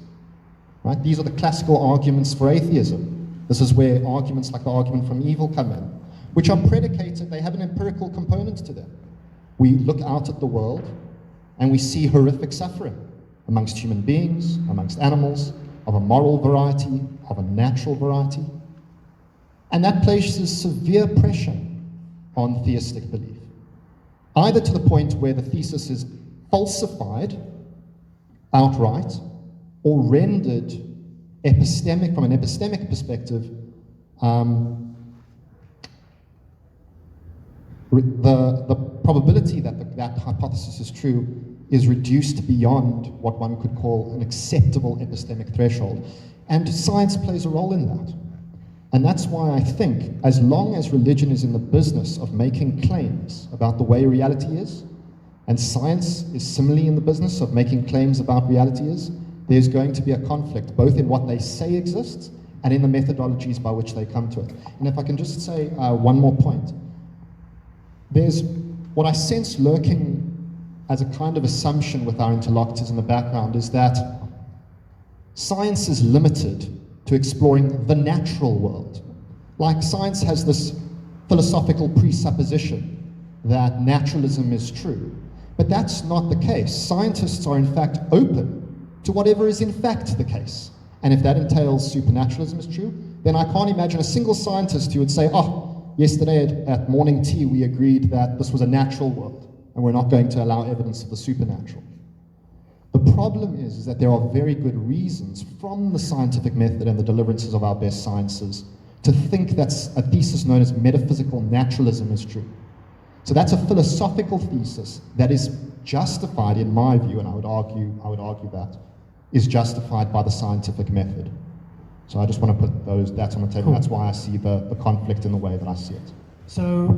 Right? These are the classical arguments for atheism. This is where arguments like the argument from evil come in, which are predicated, they have an empirical component to them. We look out at the world and we see horrific suffering amongst human beings, amongst animals, of a moral variety, of a natural variety. And that places severe pressure on theistic belief, either to the point where the thesis is falsified outright or rendered epistemic, from an epistemic perspective, the probability that that hypothesis is true is reduced beyond what one could call an acceptable epistemic threshold. And science plays a role in that. And that's why I think, as long as religion is in the business of making claims about the way reality is, and science is similarly in the business of making claims about reality is, there's going to be a conflict, both in what they say exists and in the methodologies by which they come to it. And if I can just say one more point. There's what I sense lurking as a kind of assumption with our interlocutors in the background is that science is limited to exploring the natural world. Like science has this philosophical presupposition that naturalism is true. But that's not the case. Scientists are in fact open to whatever is in fact the case. And if that entails supernaturalism is true, then I can't imagine a single scientist who would say, yesterday at morning tea we agreed that this was a natural world and we're not going to allow evidence of the supernatural. The problem is that there are very good reasons from the scientific method and the deliverances of our best sciences to think that a thesis known as metaphysical naturalism is true. So that's a philosophical thesis that is justified, in my view, and I would argue that, is justified by the scientific method. So I just want to put that on the table. Cool. That's why I see the conflict in the way that I see it. So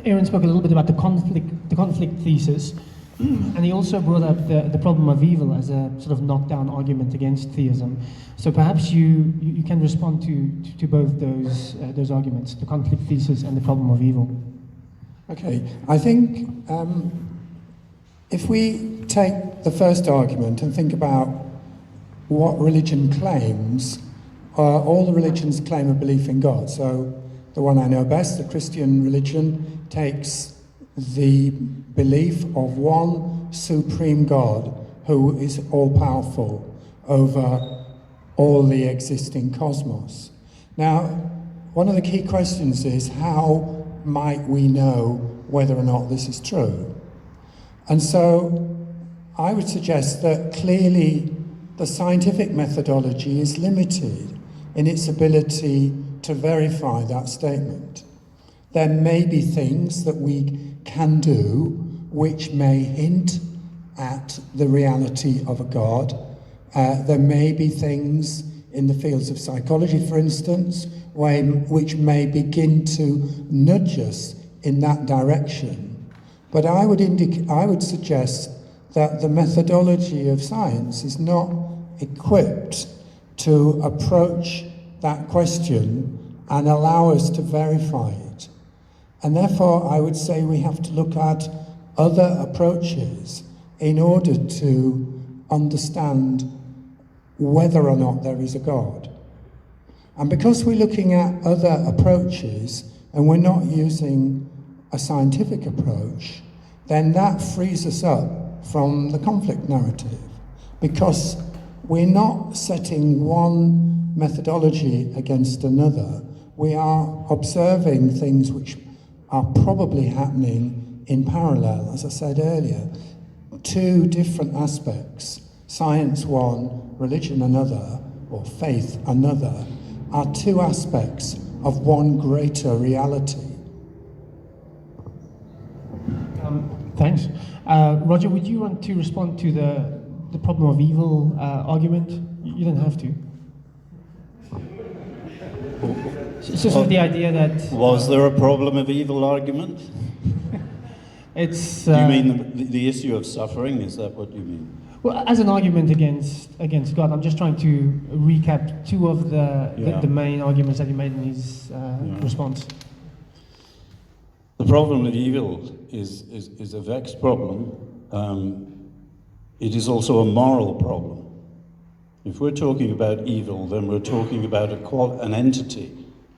Aaron spoke a little bit about the conflict thesis, and he also brought up the problem of evil as a sort of knockdown argument against theism. So perhaps you can respond to both those arguments, the conflict thesis and the problem of evil. Okay, I think if we take the first argument and think about what religion claims all the religions claim a belief in God. So the one I know best, the Christian religion, takes the belief of one supreme God who is all-powerful over all the existing cosmos. Now, one of the key questions is, how might we know whether or not this is true? And so I would suggest that clearly the scientific methodology is limited in its ability to verify that statement. There may be things that we can do which may hint at the reality of a God. There may be things in the fields of psychology, for instance, which may begin to nudge us in that direction. But I would suggest that the methodology of science is not equipped to approach that question and allow us to verify it. And therefore, I would say we have to look at other approaches in order to understand whether or not there is a God. And because we're looking at other approaches and we're not using a scientific approach, then that frees us up from the conflict narrative, because we're not setting one methodology against another. We are observing things which are probably happening in parallel, as I said earlier. Two different aspects, science one, religion another, or faith another, are two aspects of one greater reality. Thanks. Roger, would you want to respond to the problem of evil argument? You don't have to. It's just with the idea that... Was there a problem of evil argument? It's... Do you mean the issue of suffering? Is that what you mean? Well, as an argument against God, I'm just trying to recap two of the main arguments that he made in his response. The problem of evil is a vexed problem. It is also a moral problem. If we're talking about evil, then we're talking about an entity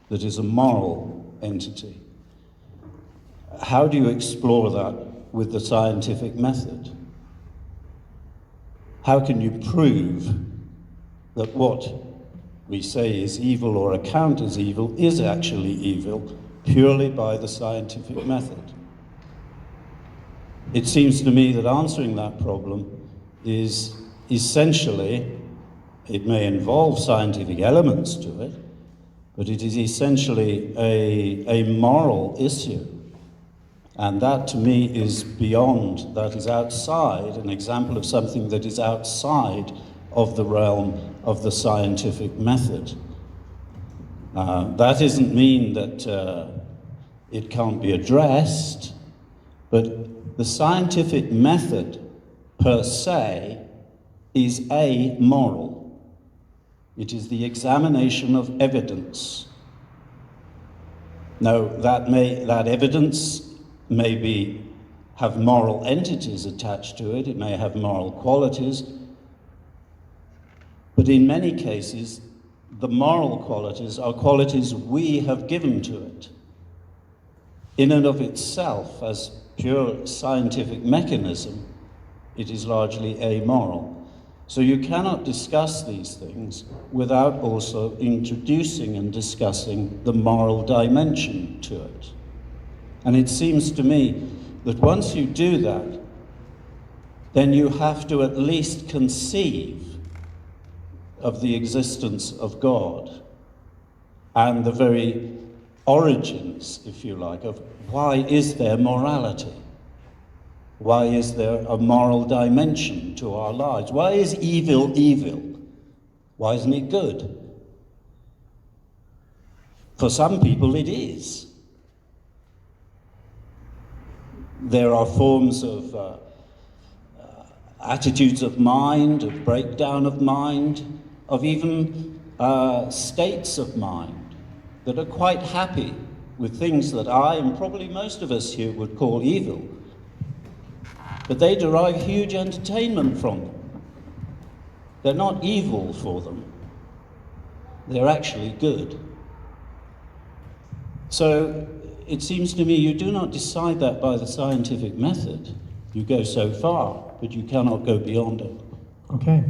that is a moral entity. How do you explore that with the scientific method? How can you prove that what we say is evil or account as evil is actually evil purely by the scientific method? It seems to me that answering that problem is essentially, it may involve scientific elements to it, but it is essentially a moral issue. And that, to me, is beyond, that is outside, an example of something that is outside of the realm of the scientific method. That doesn't mean that it can't be addressed, but the scientific method per se is amoral. It is the examination of evidence. Now, that evidence may have moral entities attached to it, it may have moral qualities, but in many cases, the moral qualities are qualities we have given to it. In and of itself, as pure scientific mechanism, it is largely amoral. So you cannot discuss these things without also introducing and discussing the moral dimension to it. And it seems to me that once you do that, then you have to at least conceive of the existence of God and the very origins, if you like, of why is there morality? Why is there a moral dimension to our lives? Why is evil evil? Why isn't it good? For some people it is. There are forms of attitudes of mind, of breakdown of mind, of even states of mind that are quite happy with things that I and probably most of us here would call evil. But they derive huge entertainment from them. They're not evil for them. they're actually good. So it seems to me you do not decide that by the scientific method. You go so far, but you cannot go beyond it. Okay.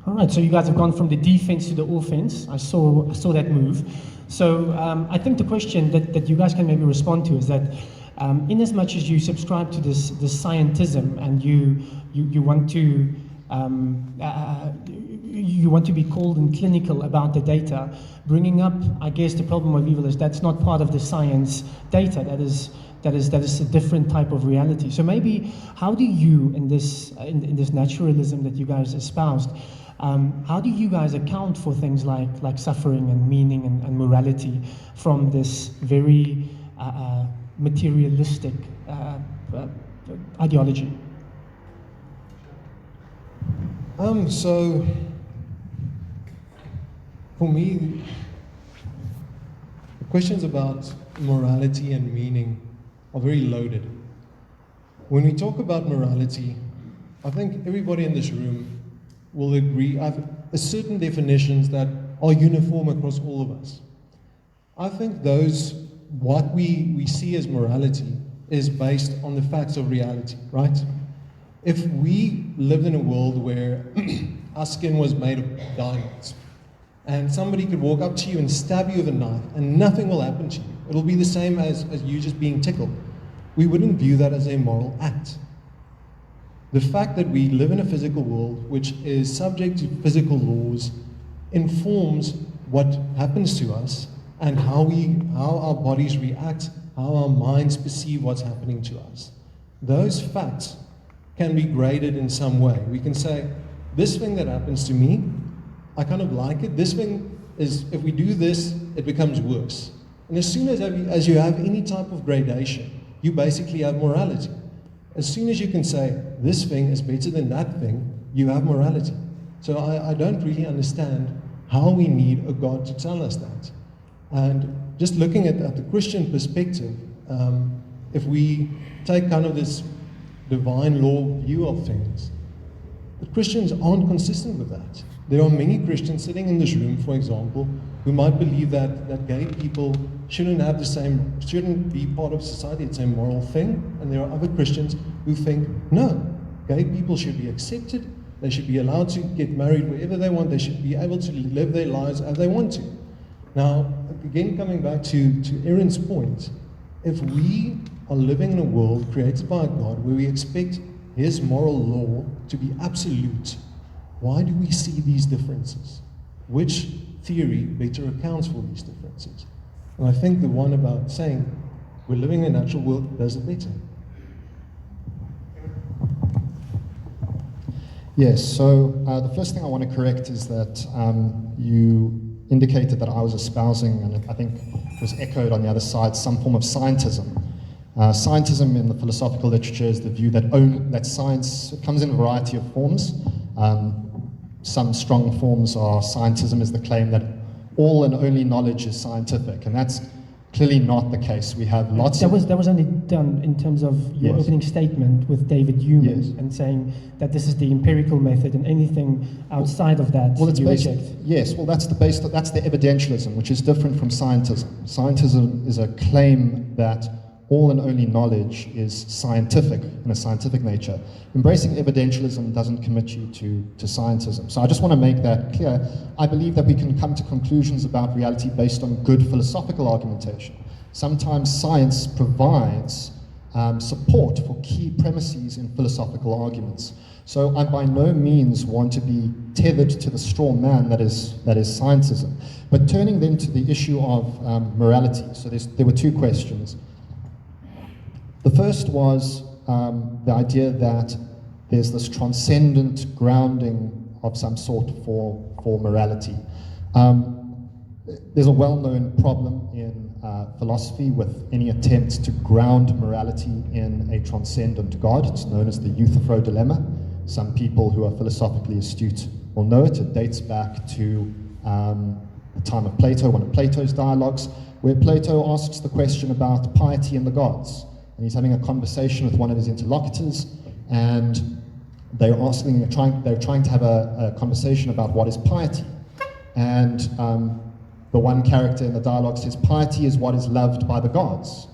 All right, so you guys have gone from the defense to the offense. I saw that move. So I think the question that you guys can maybe respond to is that in as much as you subscribe to this scientism and you want to you want to be cold and clinical about the data, bringing up, I guess, the problem of evil is that's not part of the science data. That is a different type of reality. So maybe, how do you, in this naturalism that you guys espoused, how do you guys account for things like suffering and meaning and morality from this very materialistic ideology? So, for me, the questions about morality and meaning are very loaded. When we talk about morality, I think everybody in this room will agree I've certain definitions that are uniform across all of us. I think what we see as morality is based on the facts of reality, right? If we lived in a world where our skin was made of diamonds, and somebody could walk up to you and stab you with a knife, and nothing will happen to you, it'll be the same as you just being tickled, we wouldn't view that as a moral act. The fact that we live in a physical world which is subject to physical laws informs what happens to us and how our bodies react, how our minds perceive what's happening to us. Those facts can be graded in some way. We can say, this thing that happens to me, I kind of like it. This thing is, if we do this, it becomes worse. And as soon as you have any type of gradation, you basically have morality. As soon as you can say, this thing is better than that thing, you have morality. So I don't really understand how we need a God to tell us that. And just looking at the Christian perspective, if we take kind of this divine law view of things, the Christians aren't consistent with that. There are many Christians sitting in this room, for example, who might believe that gay people shouldn't be part of society, it's a moral thing, and there are other Christians who think, no, gay people should be accepted, they should be allowed to get married wherever they want, they should be able to live their lives as they want to. Now, again, coming back to Aaron's point, if we are living in a world created by God where we expect His moral law to be absolute, why do we see these differences? Which theory better accounts for these differences? And I think the one about saying we're living in a natural world does it better. Yes, so the first thing I want to correct is that you indicated that I was espousing, and I think it was echoed on the other side, some form of scientism. Scientism in the philosophical literature is the view that science comes in a variety of forms. Some strong forms are scientism is the claim that all and only knowledge is scientific, and that's clearly not the case. We have lots that was only done in terms of your Yes. opening statement with David Hume Yes. and saying that this is the empirical method and anything outside of that Well, it's you based, reject. yes, well, that's the evidentialism, which is different from scientism. Scientism is a claim that all and only knowledge is scientific, in a scientific nature. Embracing evidentialism doesn't commit you to scientism. So I just want to make that clear. I believe that we can come to conclusions about reality based on good philosophical argumentation. Sometimes science provides support for key premises in philosophical arguments. So I by no means want to be tethered to the straw man that is scientism. But turning then to the issue of morality. So there were two questions. The first was the idea that there's this transcendent grounding of some sort for morality. There's a well-known problem in philosophy with any attempts to ground morality in a transcendent God. It's known as the Euthyphro dilemma. Some people who are philosophically astute will know it. It dates back to the time of Plato, one of Plato's dialogues, where Plato asks the question about piety and the gods. And he's having a conversation with one of his interlocutors, and they're trying to have a conversation about what is piety. And The one character in the dialogue says, piety is what is loved by the gods.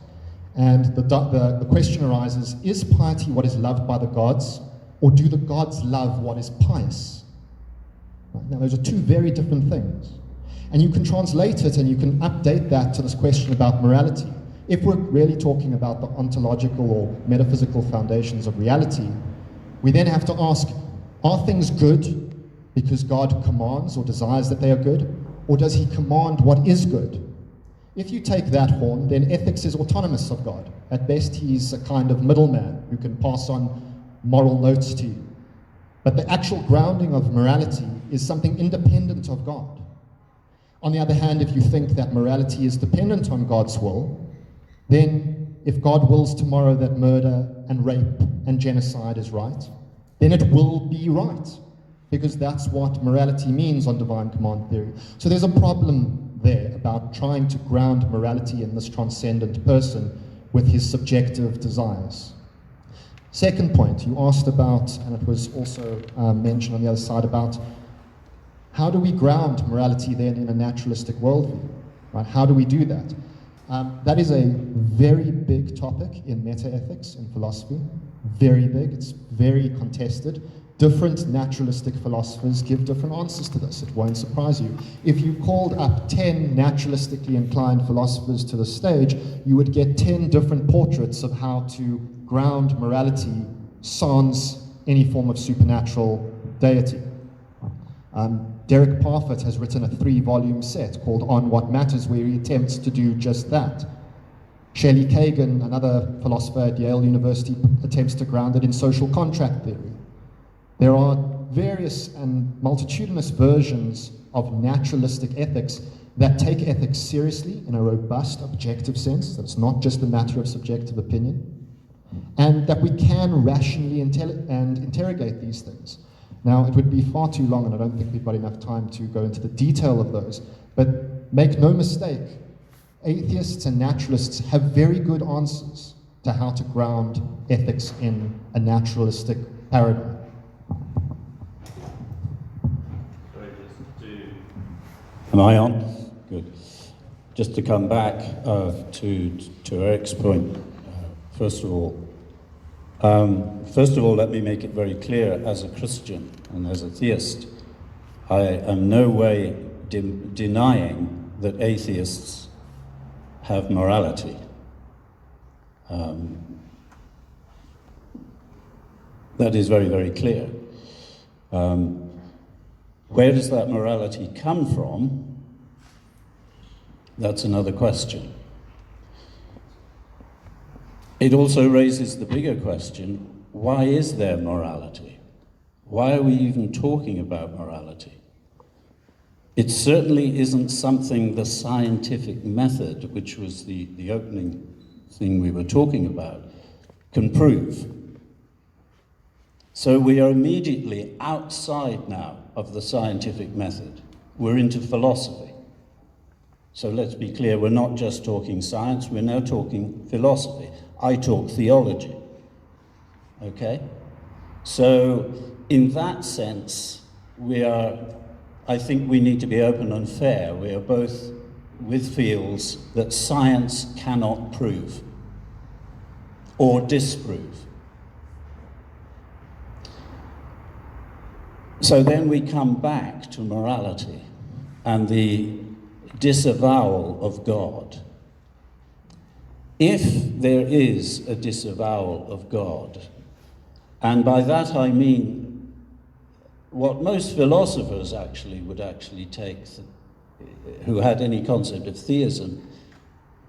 And the question arises, is piety what is loved by the gods, or do the gods love what is pious? Right? Now, those are two very different things. And you can translate it and you can update that to this question about morality. If we're really talking about the ontological or metaphysical foundations of reality, we then have to ask, are things good because God commands or desires that they are good? Or does he command what is good? If you take that horn, then ethics is autonomous of God. At best, he's a kind of middleman who can pass on moral notes to you. But the actual grounding of morality is something independent of God. On the other hand, if you think that morality is dependent on God's will, then if God wills tomorrow that murder and rape and genocide is right, then it will be right, because that's what morality means on divine command theory. So there's a problem there about trying to ground morality in this transcendent person with his subjective desires. Second point, you asked about, and it was also mentioned on the other side, about how do we ground morality then in a naturalistic worldview? Right? How do we do that? That is a very big topic in meta-ethics and philosophy. Very big. It's very contested. Different naturalistic philosophers give different answers to this. It won't surprise you. If you called up 10 naturalistically inclined philosophers to the stage, you would get 10 different portraits of how to ground morality sans any form of supernatural deity. Derek Parfit has written a 3-volume set called On What Matters, where he attempts to do just that. Shelley Kagan, another philosopher at Yale University, attempts to ground it in social contract theory. There are various and multitudinous versions of naturalistic ethics that take ethics seriously in a robust, objective sense, that's not just a matter of subjective opinion, and that we can rationally interrogate these things. Now, it would be far too long, and I don't think we've got enough time to go into the detail of those, but make no mistake, atheists and naturalists have very good answers to how to ground ethics in a naturalistic paradigm. Am I on? Good. Just to come back to Eric's point, first of all, let me make it very clear, as a Christian and as a theist, I am no way denying that atheists have morality. That is very, very clear. Where does that morality come from? That's another question. It also raises the bigger question, why is there morality? Why are we even talking about morality? It certainly isn't something the scientific method, which was the opening thing we were talking about, can prove. So we are immediately outside now of the scientific method. We're into philosophy. So let's be clear, we're not just talking science, we're now talking philosophy. I talk theology. Okay? So in that sense, I think we need to be open and fair. We are both with fields that science cannot prove or disprove. So then we come back to morality and the disavowal of God. If there is a disavowal of God, and by that I mean what most philosophers would take, who had any concept of theism,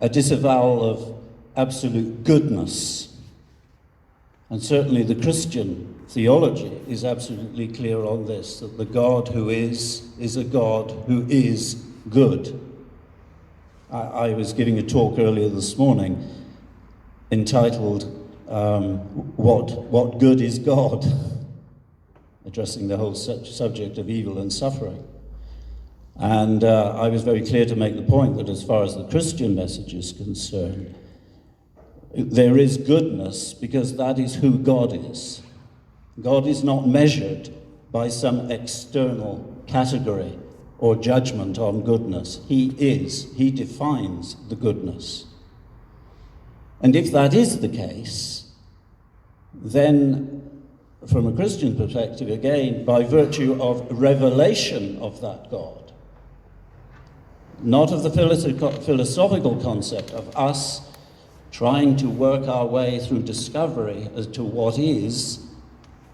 a disavowal of absolute goodness. And certainly the Christian theology is absolutely clear on this, that the God who is a God who is good. I was giving a talk earlier this morning entitled, What Good is God? Addressing the whole subject of evil and suffering. And I was very clear to make the point that as far as the Christian message is concerned, there is goodness because that is who God is. God is not measured by some external category or judgment on goodness. He is. He defines the goodness. And if that is the case, then from a Christian perspective, again, by virtue of revelation of that God, not of the philosophical concept of us trying to work our way through discovery as to what is,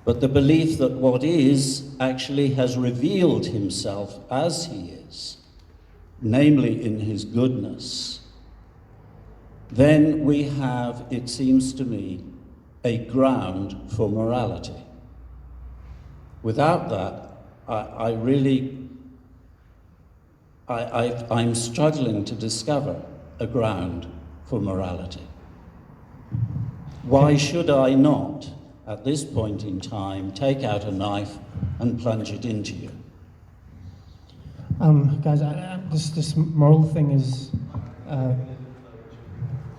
but the belief that what is actually has revealed himself as he is, namely in his goodness, then we have, it seems to me, a ground for morality. Without that, I'm struggling to discover a ground for morality. Why should I not, at this point in time, take out a knife and plunge it into you? Guys, this moral thing is,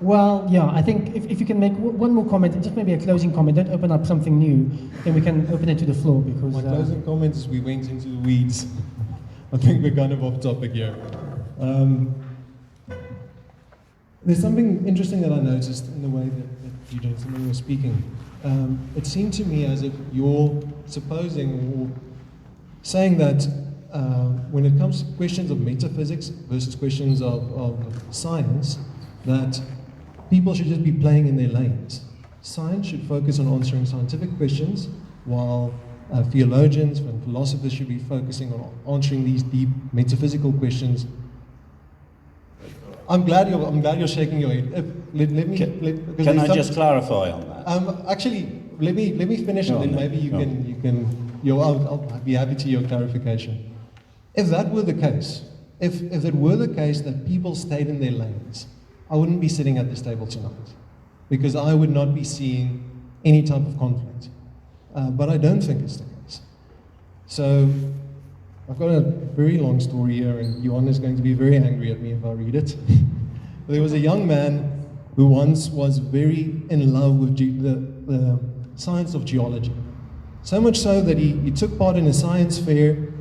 well, yeah, I think if you can make one more comment, just maybe a closing comment, don't open up something new, then we can open it to the floor, because... My closing comment is we went into the weeds. I think we're kind of off topic here. There's something interesting that I noticed in the way that you gentlemen were speaking. It seemed to me as if you're supposing or saying that when it comes to questions of metaphysics versus questions of science, that people should just be playing in their lanes. Science should focus on answering scientific questions, while theologians and philosophers should be focusing on answering these deep metaphysical questions. I'm glad you're shaking your head. Can I just clarify on that? Actually, let me finish, and then maybe you can. I'll be happy to your clarification. If that were the case, if it were the case that people stayed in their lanes, I wouldn't be sitting at this table tonight, because I would not be seeing any type of conflict. But I don't think it's the case. So I've got a very long story here, and Johan is going to be very angry at me if I read it. There was a young man who once was very in love with the science of geology. So much so that he took part in a science fair,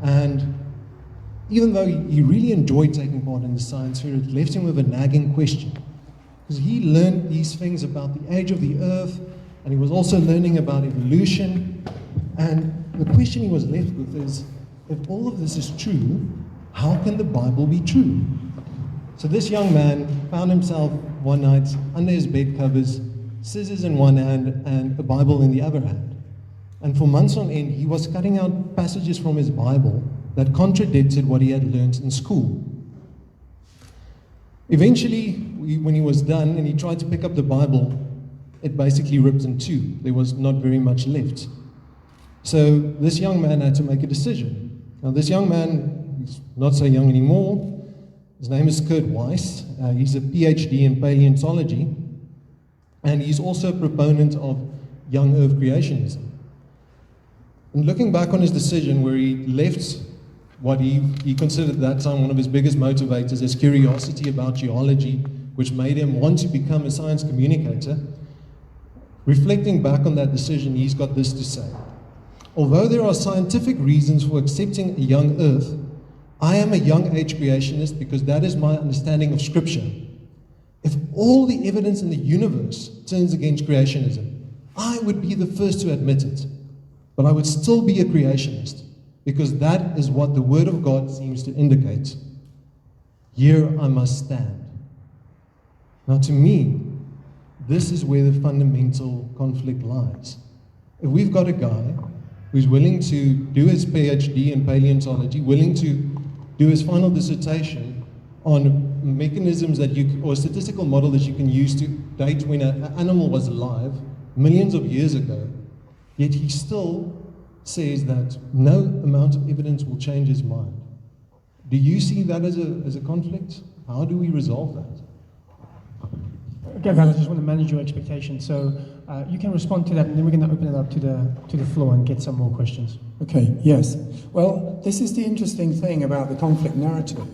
and even though he really enjoyed taking part in the science fair, it left him with a nagging question. Because he learned these things about the age of the earth, and he was also learning about evolution. And the question he was left with is, if all of this is true, how can the Bible be true? So this young man found himself one night under his bed covers, scissors in one hand and a Bible in the other hand. And for months on end, he was cutting out passages from his Bible that contradicted what he had learned in school. Eventually, when he was done and he tried to pick up the Bible, it basically ripped in two. There was not very much left. So this young man had to make a decision. Now this young man, he's not so young anymore. His name is Kurt Weiss. He's a PhD in paleontology, and he's also a proponent of young earth creationism. And looking back on his decision, where he left what he considered at that time one of his biggest motivators, his curiosity about geology, which made him want to become a science communicator, reflecting back on that decision, he's got this to say. Although there are scientific reasons for accepting a young earth, I am a young age creationist because that is my understanding of Scripture. If all the evidence in the universe turns against creationism, I would be the first to admit it. But I would still be a creationist, because that is what the Word of God seems to indicate. Here I must stand. Now to me, this is where the fundamental conflict lies. If we've got a guy who's willing to do his PhD in paleontology, willing to do his final dissertation on mechanisms that or a statistical model that you can use to date when an animal was alive millions of years ago, yet he still says that no amount of evidence will change his mind. Do you see that as a conflict? How do we resolve that? Okay, guys, I just want to manage your expectations. So you can respond to that, and then we're going to open it up to the floor and get some more questions. Okay, yes. Well, this is the interesting thing about the conflict narrative,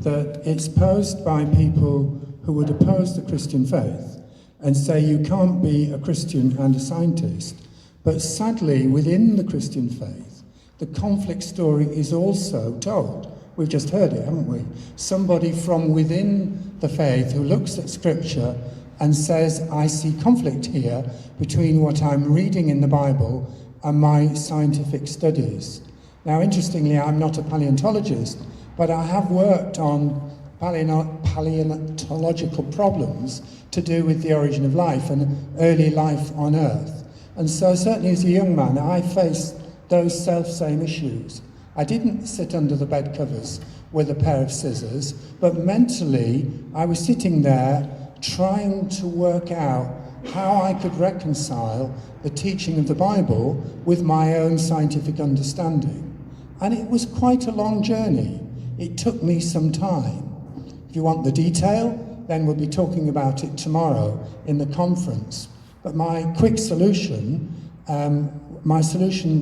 that it's posed by people who would oppose the Christian faith and say you can't be a Christian and a scientist. But sadly, within the Christian faith, the conflict story is also told. We've just heard it, haven't we? Somebody from within the faith who looks at Scripture and says, I see conflict here between what I'm reading in the Bible and my scientific studies. Now, interestingly, I'm not a paleontologist, but I have worked on paleontological problems to do with the origin of life and early life on Earth. And so certainly as a young man, I faced those self-same issues. I didn't sit under the bed covers with a pair of scissors, but mentally I was sitting there trying to work out how I could reconcile the teaching of the Bible with my own scientific understanding. And it was quite a long journey. It took me some time. If you want the detail, then we'll be talking about it tomorrow in the conference. But my quick solution,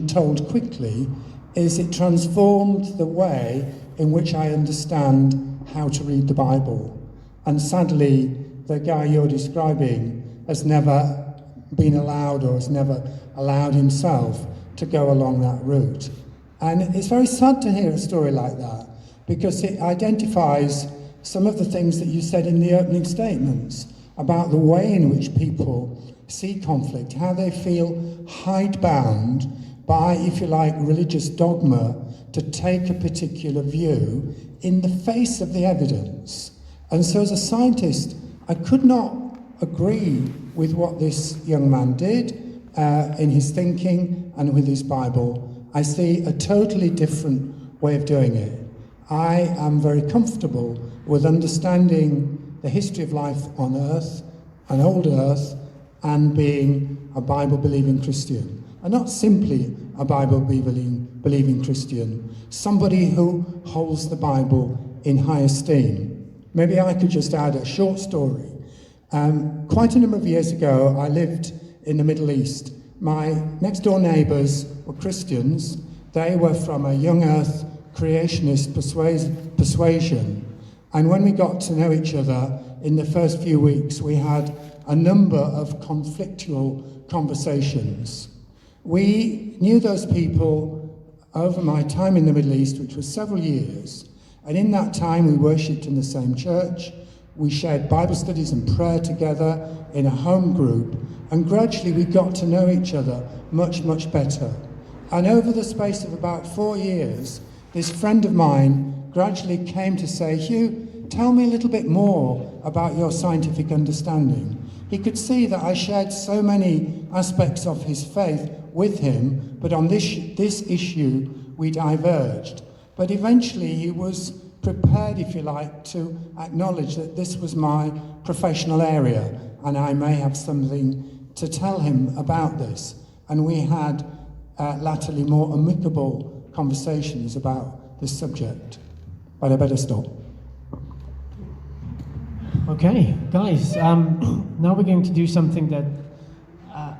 told quickly, is it transformed the way in which I understand how to read the Bible. And sadly, the guy you're describing has never been allowed or has never allowed himself to go along that route. And it's very sad to hear a story like that, because it identifies some of the things that you said in the opening statements about the way in which people see conflict, how they feel hidebound by, if you like, religious dogma to take a particular view in the face of the evidence. And so as a scientist, I could not agree with what this young man did in his thinking and with his Bible. I see a totally different way of doing it. I am very comfortable with understanding the history of life on Earth, an old Earth, and being a Bible-believing Christian. And not simply a Bible-believing Christian, somebody who holds the Bible in high esteem. Maybe I could just add a short story. Quite a number of years ago, I lived in the Middle East. My next-door neighbours were Christians. They were from a young earth creationist persuasion. And when we got to know each other in the first few weeks, we had a number of conflictual conversations. We knew those people over my time in the Middle East, which was several years. And in that time, we worshipped in the same church. We shared Bible studies and prayer together in a home group. And gradually, we got to know each other much, much better. And over the space of about 4 years, this friend of mine gradually came to say, Hugh, tell me a little bit more about your scientific understanding. He could see that I shared so many aspects of his faith with him, but on this issue, we diverged. But eventually, he was prepared, if you like, to acknowledge that this was my professional area, and I may have something to tell him about this. And we had latterly more amicable conversations about this subject. But I better stop. Okay, guys, now we're going to do something that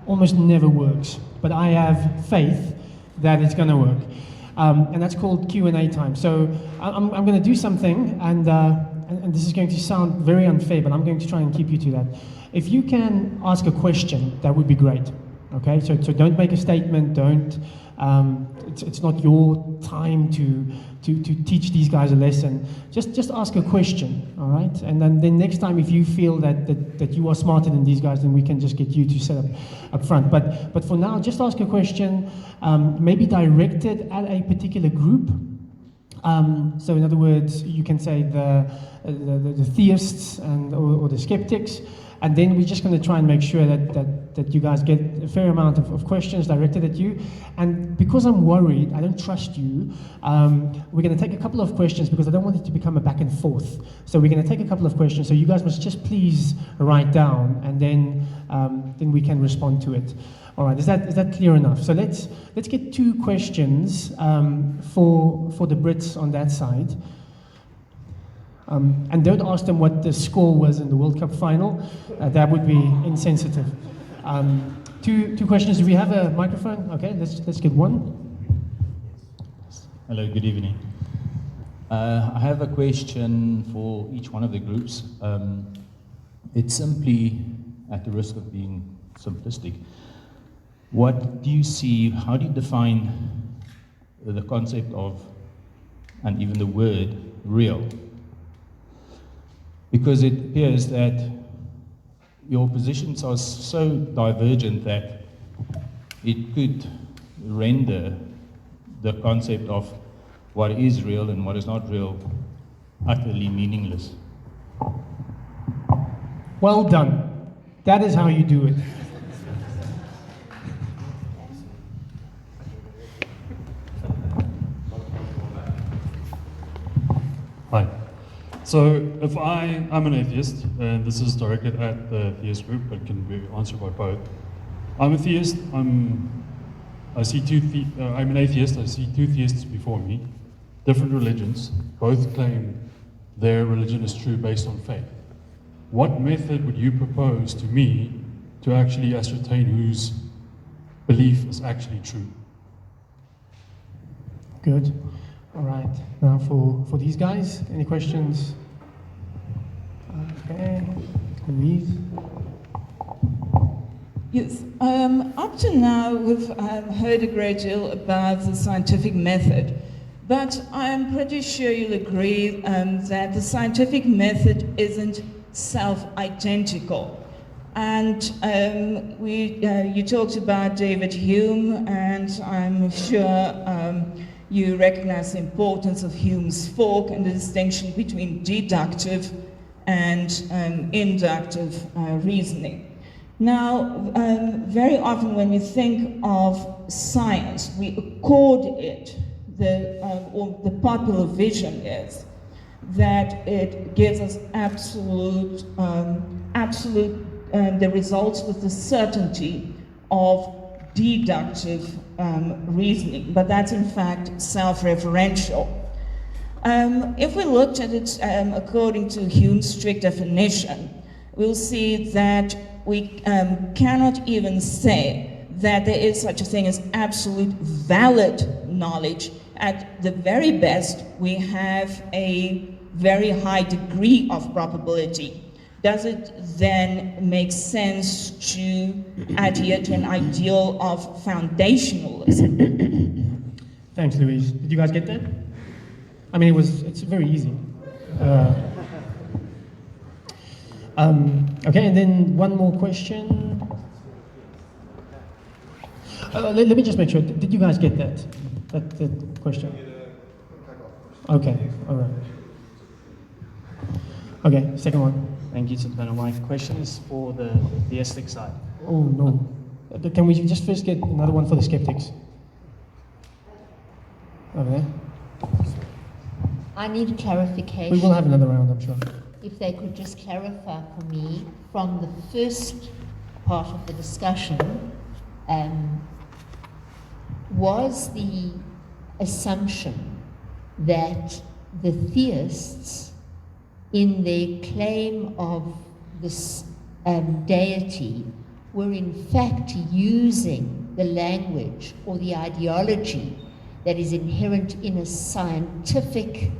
almost never works, but I have faith that it's going to work. And that's called Q&A time. So I'm going to do something, and this is going to sound very unfair, but I'm going to try and keep you to that. If you can ask a question, that would be great. Okay, so don't make a statement. Don't. It's not your time to teach these guys a lesson. Just ask a question, all right? And then next time, if you feel that you are smarter than these guys, then we can just get you to set up front. But for now, just ask a question, maybe directed at a particular group. So in other words, you can say the theists or the skeptics. And then we're just going to try and make sure that you guys get a fair amount of questions directed at you. And because I'm worried, I don't trust you, we're going to take a couple of questions because I don't want it to become a back and forth. So we're going to take a couple of questions. So you guys must just please write down, and then we can respond to it. All right, is that clear enough? So let's get 2 questions for the Brits on that side. And don't ask them what the score was in the World Cup final. That would be insensitive. 2 questions. Do we have a microphone? Okay, let's get one. Hello, good evening. I have a question for each one of the groups. It's simply, at the risk of being simplistic, what do you see, how do you define the concept of, and even the word, real. Because it appears that your positions are so divergent that it could render the concept of what is real and what is not real utterly meaningless. Well done. That is how you do it. Hi. So if I'm an atheist, and this is directed at the theist group, but can be answered by both. I'm a theist. I'm an atheist. I see two theists before me, different religions. Both claim their religion is true based on faith. What method would you propose to me to actually ascertain whose belief is actually true? Good. All right. Now for these guys, any questions? Okay. Louise? Yes. Up to now, we've heard a great deal about the scientific method, but I'm pretty sure you'll agree that the scientific method isn't self-identical. And you talked about David Hume, and I'm sure you recognize the importance of Hume's fork and the distinction between deductive and inductive reasoning. Now, very often when we think of science, we accord it, or the popular vision is that it gives us the results with the certainty of deductive reasoning, but that's in fact self-referential. If we looked at it according to Hume's strict definition, we'll see that we cannot even say that there is such a thing as absolute valid knowledge. At the very best, we have a very high degree of probability. Does it then make sense to adhere to an ideal of foundationalism? Thanks, Louise. Did you guys get that? I mean, it's very easy. Okay, and then one more question. Let me just make sure. Did you guys get that question? Okay, all right. Okay, second one. Thank you to the panel. My question is for the theistic side. Oh, no. Can we just first get another one for the skeptics? Over there. I need clarification. We will have another round, I'm sure. If they could just clarify for me from the first part of the discussion, was the assumption that the theists, in their claim of this deity, were in fact using the language or the ideology that is inherent in a scientific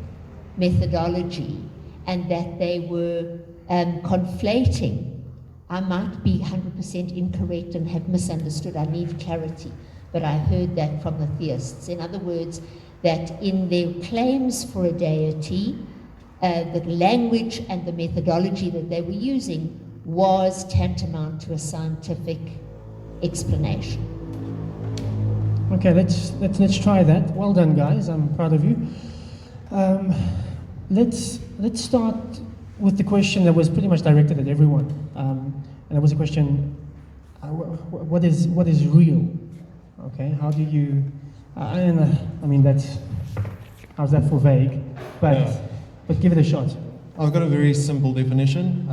methodology, and that they were conflating? I might be 100% incorrect and have misunderstood. I need clarity, but I heard that from the theists. In other words, that in their claims for a deity, the language and the methodology that they were using was tantamount to a scientific explanation. Okay, let's try that. Well done, guys. I'm proud of you. Let's start with the question that was pretty much directed at everyone, and it was a question: what is real? Okay, how do you? I mean, how's that for vague? But give it a shot. I've got a very simple definition.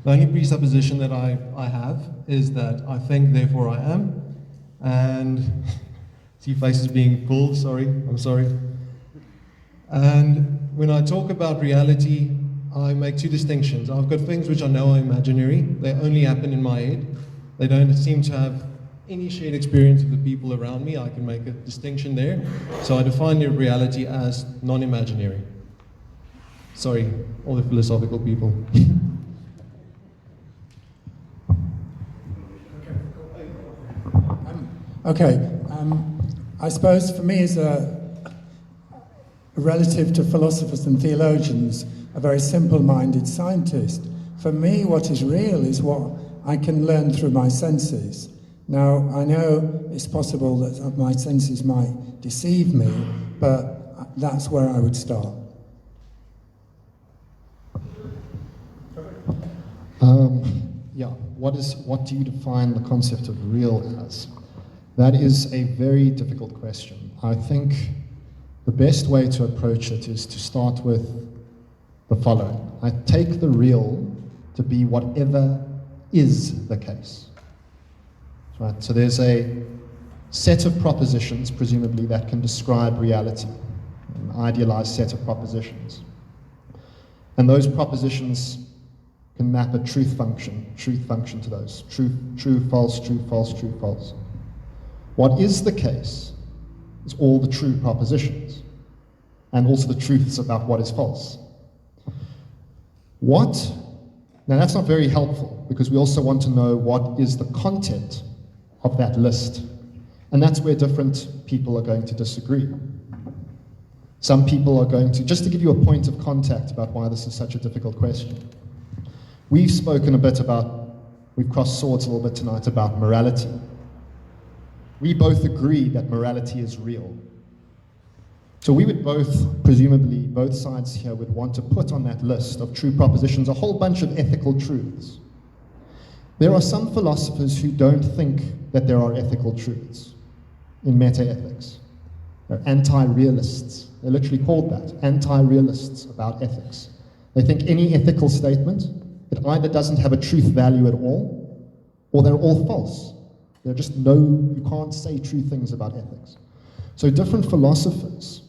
The only presupposition that I have is that I think, therefore I am. And see faces being pulled, I'm sorry. And when I talk about reality, I make two distinctions. I've got things which I know are imaginary. They only happen in my head. They don't seem to have any shared experience with the people around me. I can make a distinction there. So I define your reality as non-imaginary. Sorry, all the philosophical people. Okay, I suppose for me as a relative to philosophers and theologians, a very simple-minded scientist, for me what is real is what I can learn through my senses. Now, I know it's possible that my senses might deceive me, but that's where I would start. What do you define the concept of real as? That is a very difficult question. I think the best way to approach it is to start with the following. I take the real to be whatever is the case. Right? So there's a set of propositions, presumably, that can describe reality, an idealized set of propositions. And those propositions can map a truth function to those. True, false, true, false, true, false. What is the case is all the true propositions, and also the truths about what is false. Now that's not very helpful, because we also want to know what is the content of that list. And that's where different people are going to disagree. Some people are going to, just to give you a point of contact about why this is such a difficult question, we've spoken a bit about, we've crossed swords a little bit tonight about morality. We both agree that morality is real. So we would both, presumably, both sides here would want to put on that list of true propositions a whole bunch of ethical truths. There are some philosophers who don't think that there are ethical truths in meta-ethics. They're anti-realists. They're literally called that, anti-realists about ethics. They think any ethical statement, it either doesn't have a truth value at all, or they're all false. They're just you can't say true things about ethics. So different philosophers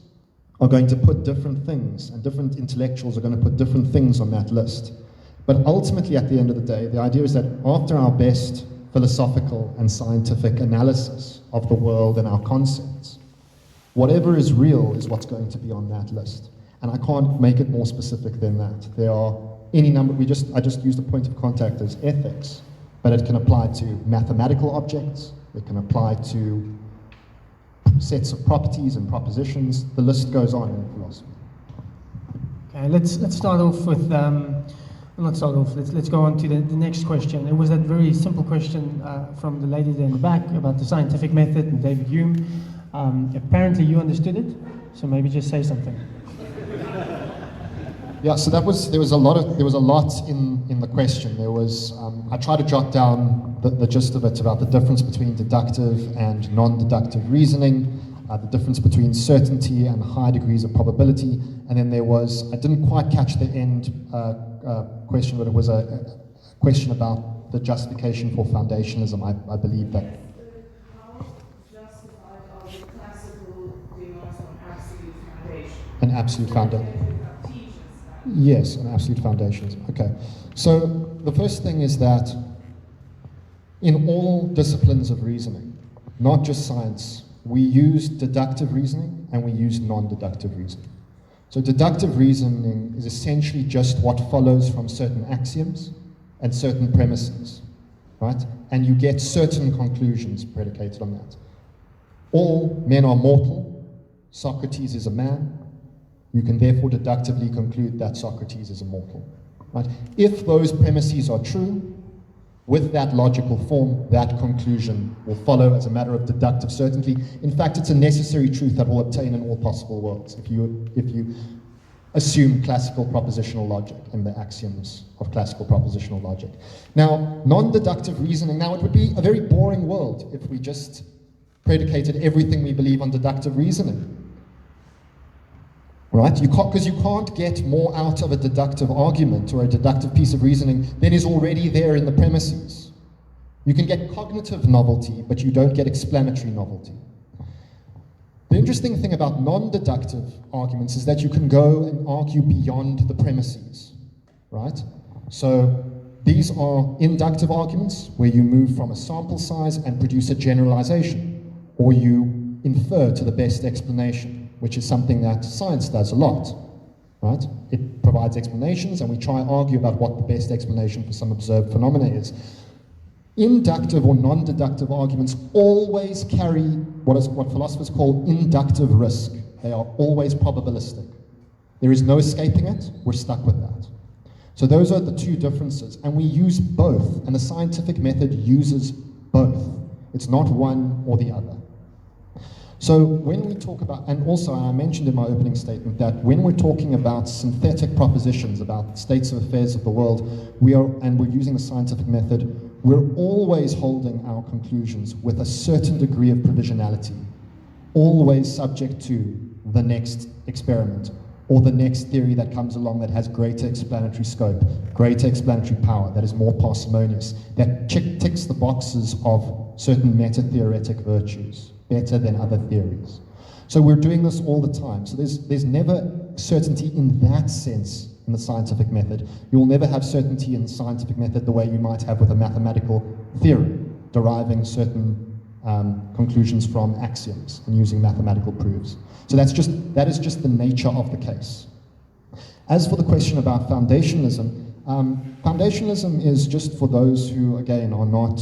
are going to put different things, and different intellectuals are going to put different things on that list. But ultimately, at the end of the day, the idea is that after our best philosophical and scientific analysis of the world and our concepts, whatever is real is what's going to be on that list. And I can't make it more specific than that. There are any number, I just used a point of contact as ethics, but it can apply to mathematical objects, it can apply to sets of properties and propositions. The list goes on in philosophy. Okay, let's start off with, let's go on to the next question. It was that very simple question from the lady there in the back about the scientific method and David Hume. Apparently you understood it, so maybe just say something. Yeah, so there was a lot in the question. There was, I tried to jot down the gist of it about the difference between deductive and non-deductive reasoning, the difference between certainty and high degrees of probability, and then there was, I didn't quite catch the end question, but it was a question about the justification for foundationalism. I believe that. How justified are the classical demands on absolute foundation? An absolute foundation. Yes, an absolute foundation. Okay. So the first thing is that in all disciplines of reasoning, not just science, we use deductive reasoning and we use non-deductive reasoning. So deductive reasoning is essentially just what follows from certain axioms and certain premises, right? And you get certain conclusions predicated on that. All men are mortal. Socrates is a man. You can therefore deductively conclude that Socrates is immortal. Right? If those premises are true, with that logical form, that conclusion will follow as a matter of deductive certainty. In fact, it's a necessary truth that will obtain in all possible worlds if you assume classical propositional logic and the axioms of classical propositional logic. Now, non-deductive reasoning, now it would be a very boring world if we just predicated everything we believe on deductive reasoning. Right? Because you can't get more out of a deductive argument or a deductive piece of reasoning than is already there in the premises. You can get cognitive novelty, but you don't get explanatory novelty. The interesting thing about non-deductive arguments is that you can go and argue beyond the premises, right? So these are inductive arguments where you move from a sample size and produce a generalization, or you infer to the best explanation, which is something that science does a lot, right? It provides explanations and we try and argue about what the best explanation for some observed phenomena is. inductive or non-deductive arguments always carry what philosophers call inductive risk. They are always probabilistic. There is no escaping it. We're stuck with that. So those are the two differences, and we use both, and the scientific method uses both. It's not one or the other. So when we talk about, and also I mentioned in my opening statement that when we're talking about synthetic propositions, about states of affairs of the world, we're using the scientific method, we're always holding our conclusions with a certain degree of provisionality, always subject to the next experiment, or the next theory that comes along that has greater explanatory scope, greater explanatory power, that is more parsimonious, that ticks the boxes of certain meta-theoretic virtues better than other theories. So we're doing this all the time. So there's never certainty in that sense in the scientific method. You will never have certainty in the scientific method the way you might have with a mathematical theory, deriving certain conclusions from axioms and using mathematical proofs. So that is just the nature of the case. As for the question about foundationalism, foundationalism is just for those who, again, are not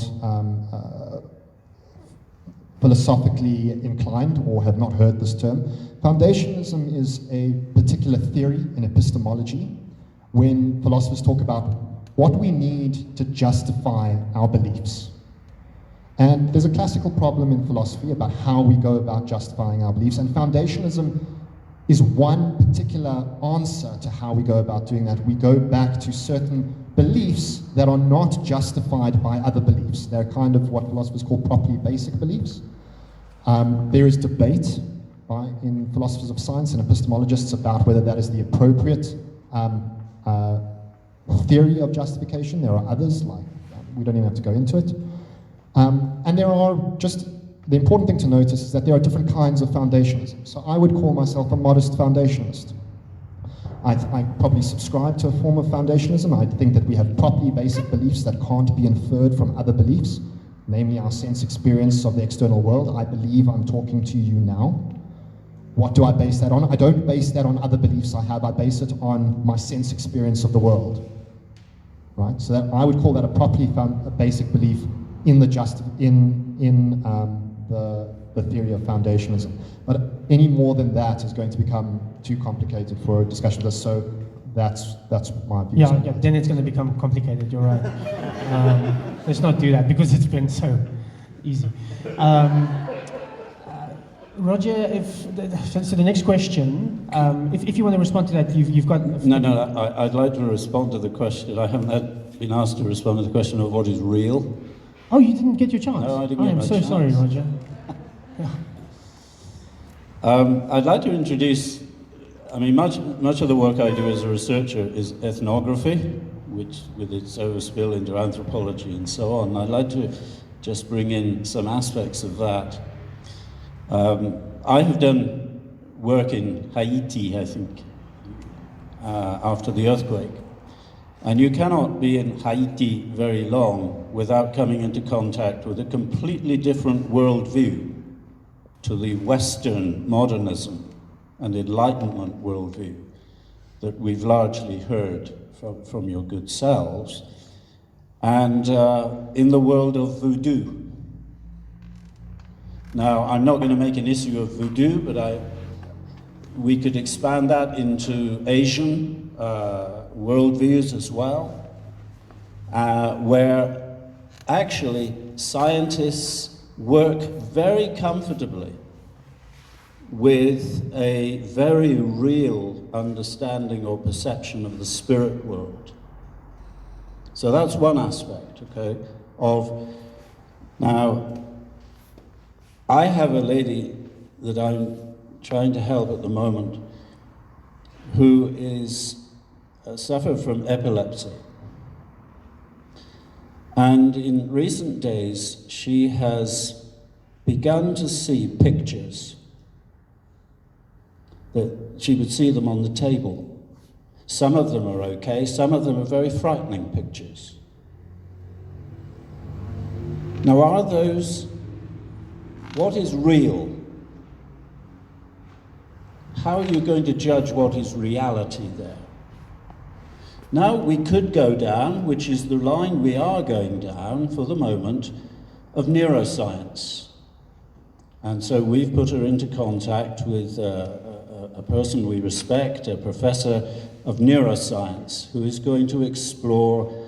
philosophically inclined or have not heard this term. Foundationalism is a particular theory in epistemology when philosophers talk about what we need to justify our beliefs. And there's a classical problem in philosophy about how we go about justifying our beliefs, and foundationalism is one particular answer to how we go about doing that. We go back to certain beliefs that are not justified by other beliefs. They're kind of what philosophers call properly basic beliefs. There is debate in philosophers of science and epistemologists about whether that is the appropriate theory of justification. There are others, like we don't even have to go into it. And there are the important thing to notice is that there are different kinds of foundationalism. So I would call myself a modest foundationalist. I probably subscribe to a form of foundationalism. I think that we have properly basic beliefs that can't be inferred from other beliefs, namely our sense experience of the external world. I believe I'm talking to you now. What do I base that on? I don't base that on other beliefs I have. I base it on my sense experience of the world. Right? So that, I would call that a properly basic belief in the theory of foundationalism. But any more than that is going to become too complicated for a discussion of this, so that's my view. Yeah, then it's going to become complicated, you're right. Let's not do that, because it's been so easy. Roger, so the next question, if you want to respond to that, you've got... No, I'd like to respond to the question. I haven't been asked to respond to the question of what is real. Oh, you didn't get your chance? No, I didn't get my chance. I'm so sorry, Roger. Yeah. I'd like to introduce, much of the work I do as a researcher is ethnography, which with its overspill into anthropology and so on. I'd like to just bring in some aspects of that. I have done work in Haiti, I think, after the earthquake. And you cannot be in Haiti very long without coming into contact with a completely different worldview to the Western modernism and Enlightenment worldview that we've largely heard from your good selves, and in the world of voodoo. Now, I'm not going to make an issue of voodoo, but we could expand that into Asian worldviews as well, where actually scientists work very comfortably with a very real understanding or perception of the spirit world. So that's one aspect, okay, now, I have a lady that I'm trying to help at the moment who suffers from epilepsy. And in recent days, she has begun to see pictures that she would see them on the table. Some of them are okay, some of them are very frightening pictures. Now, what is real? How are you going to judge what is reality there? Now we could go down, which is the line we are going down for the moment, of neuroscience. And so we've put her into contact with a person we respect, a professor of neuroscience, who is going to explore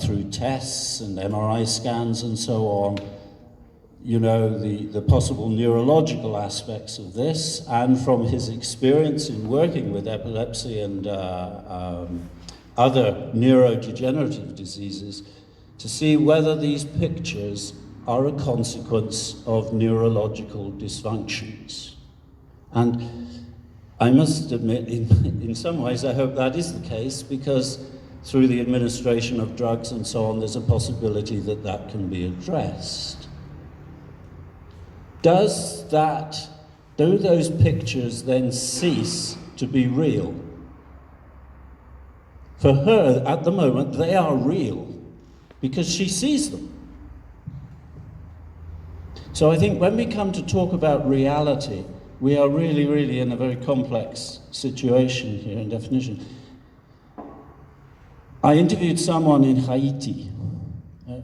through tests and MRI scans and so on, you know, the possible neurological aspects of this, and from his experience in working with epilepsy and other neurodegenerative diseases, to see whether these pictures are a consequence of neurological dysfunctions. And I must admit, in some ways, I hope that is the case, because through the administration of drugs and so on, there's a possibility that that can be addressed. Do those pictures then cease to be real? For her, at the moment, they are real because she sees them. So I think when we come to talk about reality, we are really, really in a very complex situation here in definition. I interviewed someone in Haiti,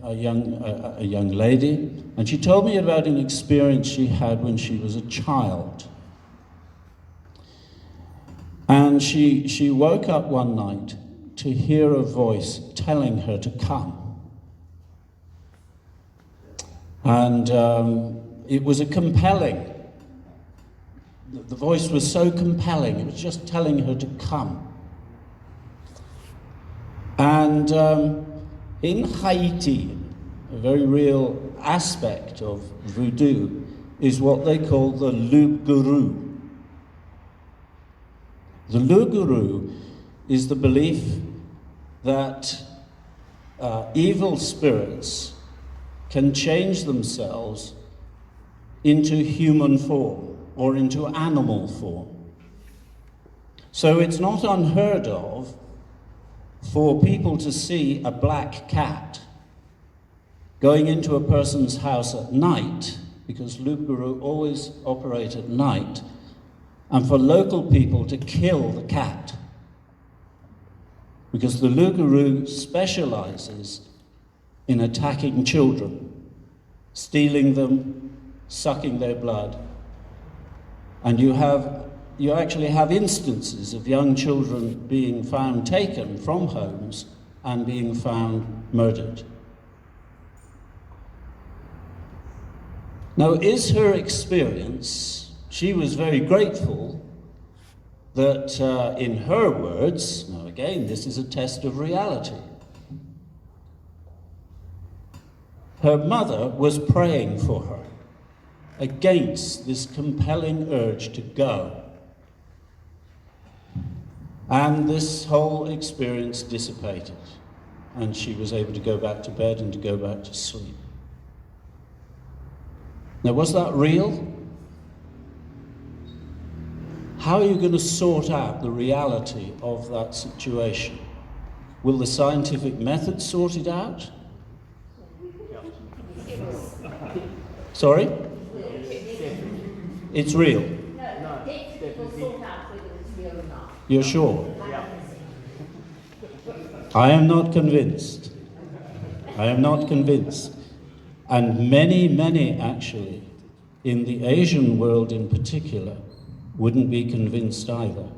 a young lady, and she told me about an experience she had when she was a child. And she woke up one night to hear a voice telling her to come. And it was a compelling, the voice was so compelling, it was just telling her to come. And in Haiti, a very real aspect of voodoo is what they call the loup garou. The loup garou is the belief that evil spirits can change themselves into human form or into animal form. So it's not unheard of for people to see a black cat going into a person's house at night, because loup garou always operate at night, and for local people to kill the cat. Because the loup garou specializes in attacking children, stealing them, sucking their blood. And you actually have instances of young children being found taken from homes and being found murdered. Now, is her experience, she was very grateful that in her words, now again, this is a test of reality, her mother was praying for her against this compelling urge to go. And this whole experience dissipated, and she was able to go back to bed and to go back to sleep. Now, was that real? How are you going to sort out the reality of that situation? Will the scientific method sort it out? Sorry? It's real. You're sure? I am not convinced. I am not convinced. And many actually, in the Asian world in particular, wouldn't be convinced either.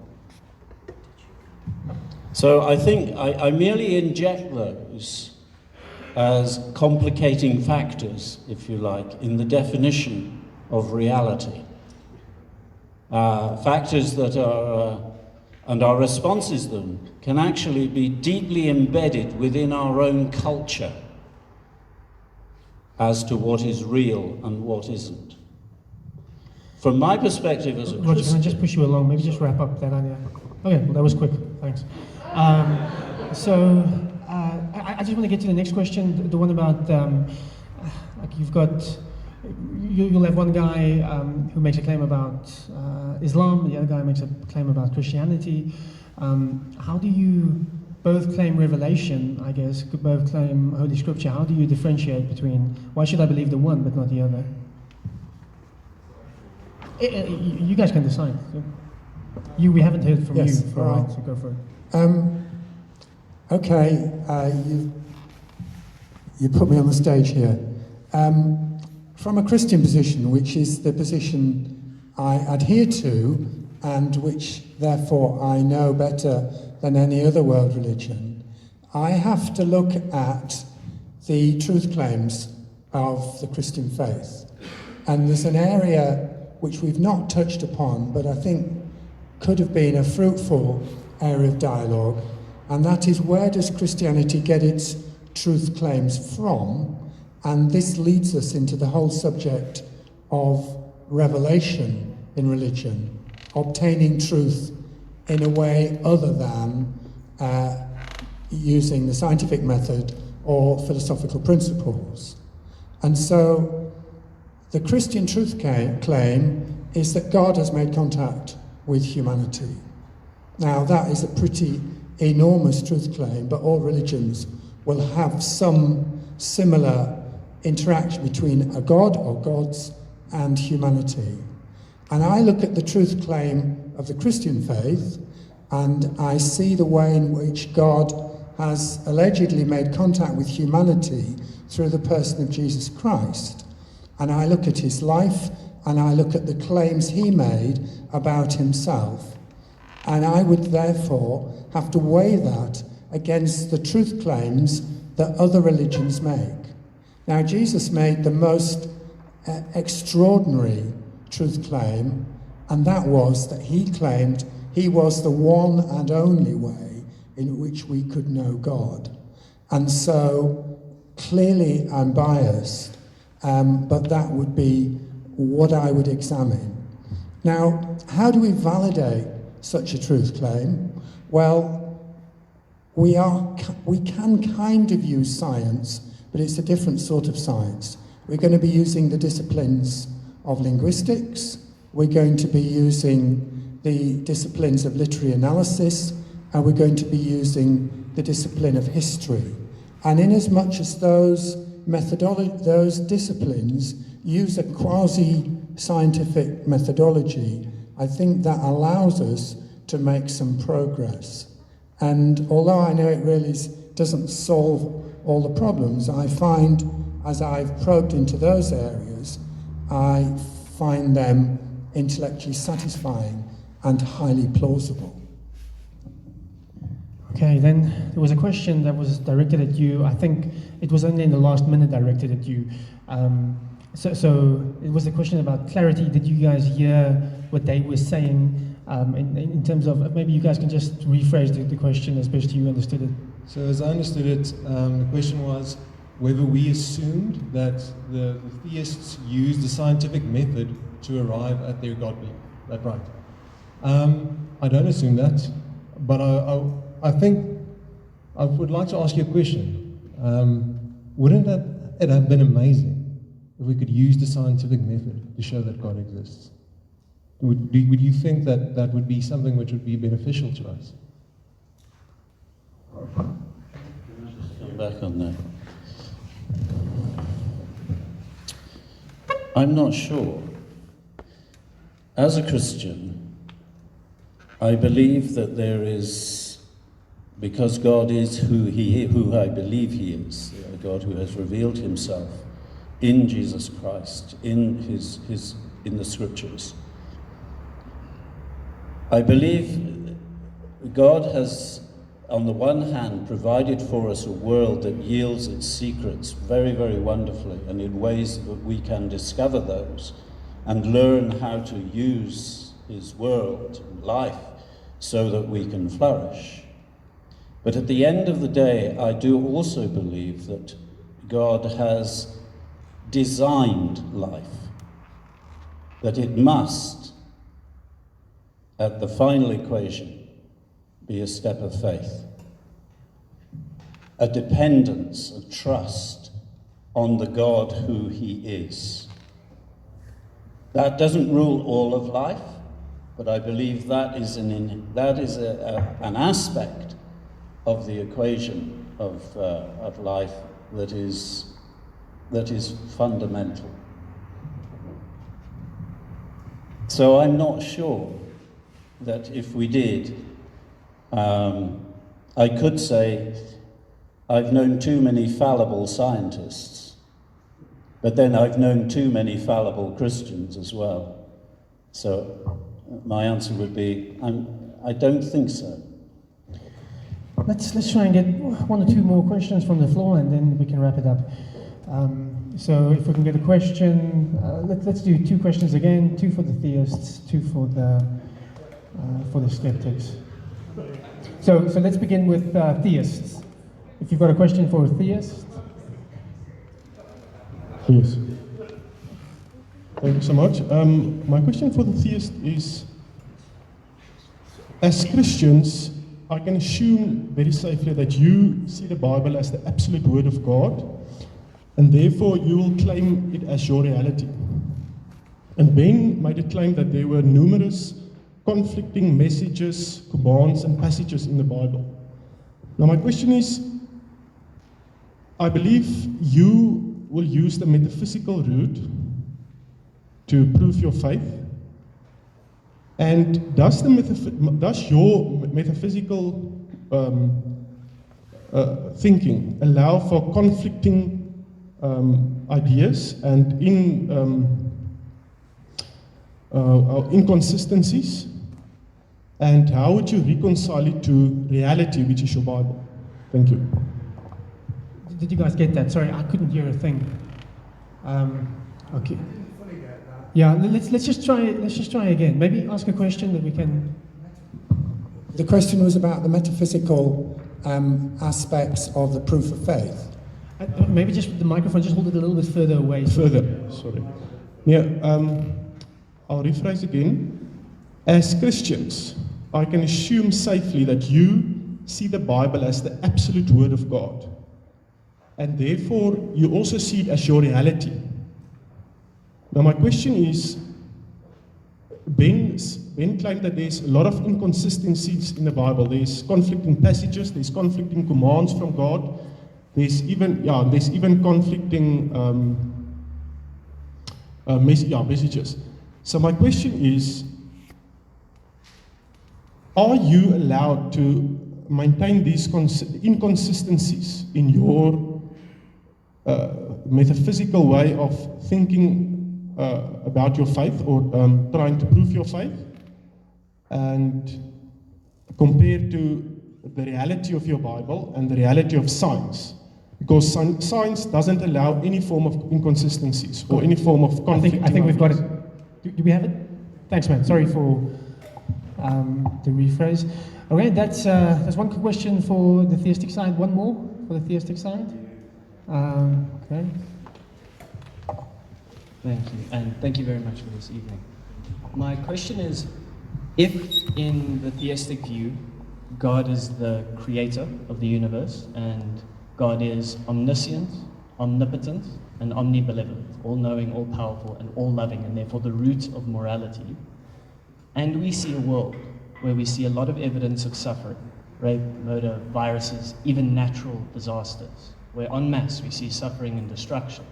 So I think I merely inject those as complicating factors, if you like, in the definition of reality. Factors that are, and our responses to them, can actually be deeply embedded within our own culture as to what is real and what isn't. From my perspective as a Christian... Roger, can I just push you along? Maybe just wrap up that idea. Okay, well, that was quick. Thanks. I just want to get to the next question, the one about, like you've got, you'll have one guy who makes a claim about Islam, the other guy makes a claim about Christianity. How do you both claim revelation, I guess, both claim Holy Scripture? How do you differentiate between, why should I believe the one but not the other? You guys can decide. We haven't heard from you for a while, so go for it. Okay, you put me on the stage here. From a Christian position, which is the position I adhere to, and which therefore I know better than any other world religion, I have to look at the truth claims of the Christian faith. And there's an area which we've not touched upon, but I think could have been a fruitful area of dialogue, and that is, where does Christianity get its truth claims from? And this leads us into the whole subject of revelation in religion, obtaining truth in a way other than using the scientific method or philosophical principles. And so the Christian truth claim is that God has made contact with humanity. Now, that is a pretty enormous truth claim, but all religions will have some similar interaction between a god or gods and humanity. And I look at the truth claim of the Christian faith, and I see the way in which God has allegedly made contact with humanity through the person of Jesus Christ. And I look at his life, and I look at the claims he made about himself. And I would therefore have to weigh that against the truth claims that other religions make. Now, Jesus made the most extraordinary truth claim, and that was that he claimed he was the one and only way in which we could know God. And so, clearly I'm biased, but that would be what I would examine. Now, how do we validate such a truth claim? Well, we can kind of use science, but it's a different sort of science. We're going to be using the disciplines of linguistics, we're going to be using the disciplines of literary analysis, and we're going to be using the discipline of history. And inasmuch as those disciplines use a quasi-scientific methodology, I think that allows us to make some progress. And although I know it really doesn't solve all the problems, I find, as I've probed into those areas, I find them intellectually satisfying and highly plausible. Okay, then there was a question that was directed at you. I think it was only in the last minute directed at you. So it was a question about clarity. Did you guys hear what they were saying in terms of, maybe you guys can just rephrase the question as best you understood it. So as I understood it, the question was whether we assumed that the theists used the scientific method to arrive at their God belief. Is that right? I don't assume that, but I think I would like to ask you a question. Wouldn't it have been amazing if we could use the scientific method to show that God exists? Would you think that that would be something which would be beneficial to us? Just come back on that. I'm not sure. As a Christian, I believe that there is, because God is who I believe he is, a God who has revealed himself in Jesus Christ, in the scriptures. I believe God has, on the one hand, provided for us a world that yields its secrets very, very wonderfully, and in ways that we can discover those and learn how to use his world and life so that we can flourish. But at the end of the day, I do also believe that God has designed life, that it must, at the final equation, be a step of faith, a dependence of trust on the God who he is. That doesn't rule all of life, but I believe that is an aspect of the equation of life that is fundamental. So I'm not sure that if we did, I could say I've known too many fallible scientists, but then I've known too many fallible Christians as well. So my answer would be, I don't think so. Let's try and get one or two more questions from the floor, and then we can wrap it up. So if we can get a question, let's do 2 questions again, 2 for the theists, 2 for the skeptics. So let's begin with theists. If you've got a question for a theist. Yes. Thank you so much. My question for the theist is, as Christians, I can assume very safely that you see the Bible as the absolute word of God, and therefore you will claim it as your reality. And Ben made a claim that there were numerous conflicting messages, commands, and passages in the Bible. Now my question is, I believe you will use the metaphysical route to prove your faith. And does your metaphysical thinking allow for conflicting ideas and inconsistencies? And how would you reconcile it to reality, which is your Bible? Thank you. Did you guys get that? Sorry, I couldn't hear a thing. Okay. Yeah, let's just try again. Maybe ask a question that we can. The question was about the metaphysical aspects of the proof of faith. Maybe just with the microphone, just hold it a little bit further away. Further, sorry. Yeah, I'll rephrase again. As Christians, I can assume safely that you see the Bible as the absolute word of God. And therefore, you also see it as your reality. Now my question is, Ben claimed that there's a lot of inconsistencies in the Bible. There's conflicting passages, there's conflicting commands from God, there's even conflicting messages. So my question is, are you allowed to maintain these inconsistencies in your metaphysical way of thinking about your faith, or trying to prove your faith, and compared to the reality of your Bible and the reality of science? Because science doesn't allow any form of inconsistencies or any form of conflict. I think we've got it. Do we have it? Thanks, man. Sorry for the rephrase. Okay, that's one question for the theistic side. One more for the theistic side. Okay. Thank you, and thank you very much for this evening. My question is, if in the theistic view, God is the creator of the universe, and God is omniscient, omnipotent, and omnibenevolent, all-knowing, all-powerful, and all-loving, and therefore the root of morality, and we see a world where we see a lot of evidence of suffering, rape, murder, viruses, even natural disasters, where en masse we see suffering and destruction.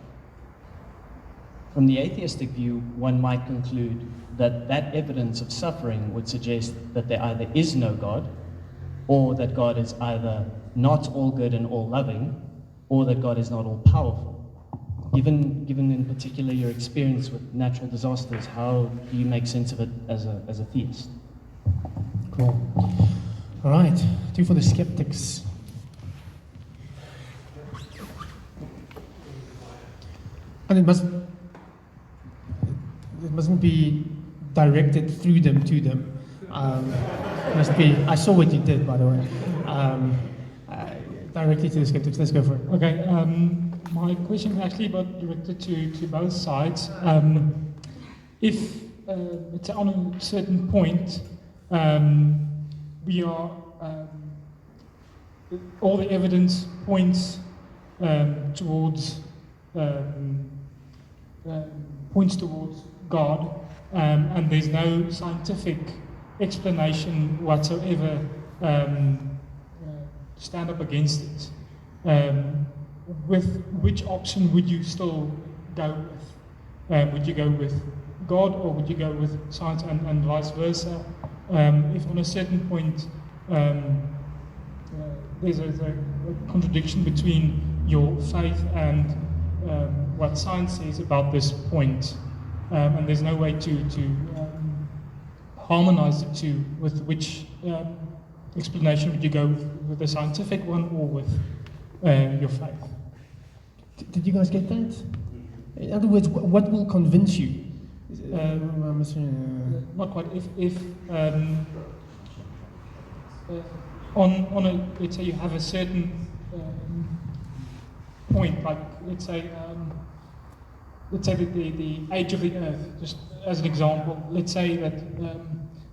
From the atheistic view, one might conclude that that evidence of suffering would suggest that there either is no God, or that God is either not all good and all loving, or that God is not all powerful. Given in particular your experience with natural disasters, how do you make sense of it as a theist? Cool. All right, 2 for the skeptics. And it mustn't be directed through them to them. Must be. I saw what you did, by the way. Directly to the skeptics. Let's go for it. Okay. My question is actually directed to both sides. If it's on a certain point, we are all the evidence points towards God, and there's no scientific explanation whatsoever to stand up against it. With which option would you still go with? Would you go with God, or would you go with science, and vice versa? If on a certain point there's a contradiction between your faith and what science says about this point, and there's no way to harmonize the two. With which explanation would you go with the scientific one or with your faith? Did you guys get that? In other words, what will convince you? Not quite. If on a, let's say you have a certain point, like let's say the age of the Earth, just as an example. Let's say that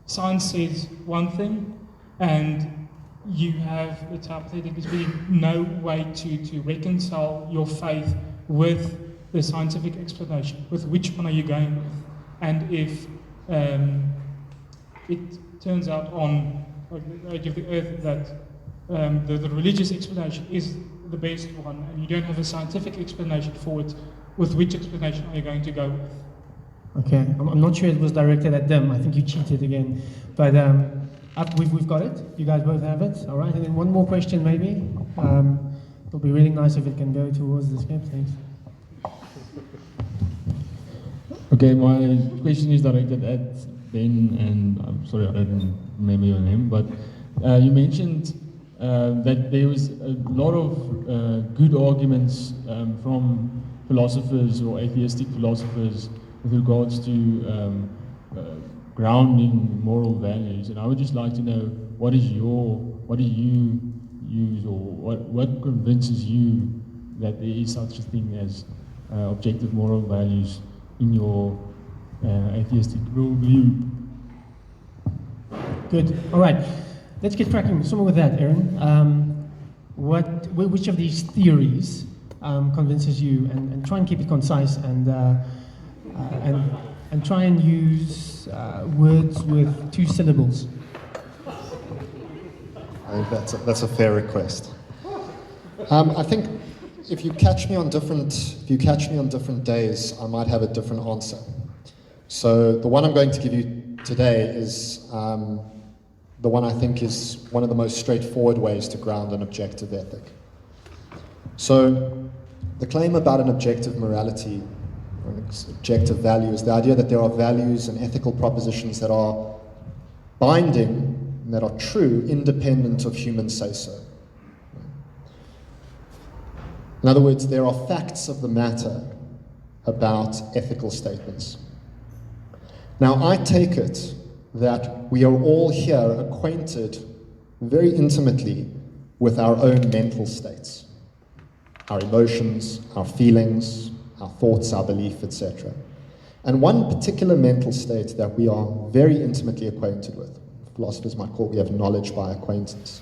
science says one thing, and you have, let's hypothetically speaking, no way to reconcile your faith with the scientific explanation. With which one are you going with? And if it turns out on the age of the Earth that the religious explanation is the best one, and you don't have a scientific explanation for it, with which explanation are you going to go with? Okay, I'm not sure it was directed at them. I think you cheated again. But we've got it. You guys both have it. All right, and then one more question maybe. It'll be really nice if it can go towards the skeptics. Okay, my question is directed at Ben, and I'm sorry I don't remember your name, but you mentioned that there was a lot of good arguments from philosophers or atheistic philosophers with regards to grounding moral values, and I would just like to know what do you use, or what convinces you that there is such a thing as objective moral values in your atheistic worldview? Good. All right. Let's get cracking. Someone with that, Aaron. Which of these theories convinces you? And try and keep it concise, and try and use words with 2 syllables. I think that's a fair request. I think if you catch me on different days, I might have a different answer. So the one I'm going to give you today is the one I think is one of the most straightforward ways to ground an objective ethic. So the claim about an objective morality or an objective value is the idea that there are values and ethical propositions that are binding and that are true independent of human say-so. In other words, there are facts of the matter about ethical statements. Now, I take it that we are all here acquainted very intimately with our own mental states, our emotions, our feelings, our thoughts, our belief, etc. And one particular mental state that we are very intimately acquainted with, philosophers might call it we have knowledge by acquaintance,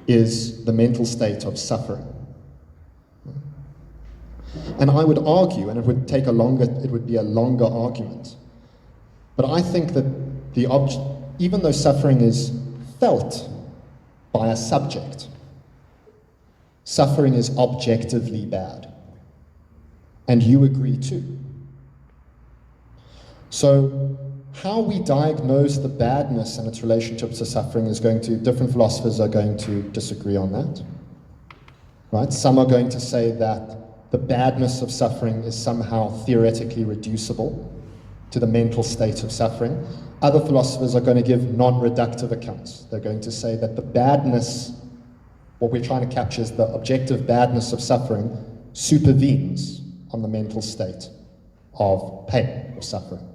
is the mental state of suffering. And I would argue, and it would be a longer argument, but I think that even though suffering is felt by a subject, suffering is objectively bad. And you agree too. So how we diagnose the badness and its relationship to suffering is different philosophers are going to disagree on that. Right? Some are going to say that the badness of suffering is somehow theoretically reducible to the mental state of suffering. Other philosophers are going to give non-reductive accounts. They're going to say that the badness, what we're trying to capture is the objective badness of suffering supervenes on the mental state of pain or suffering.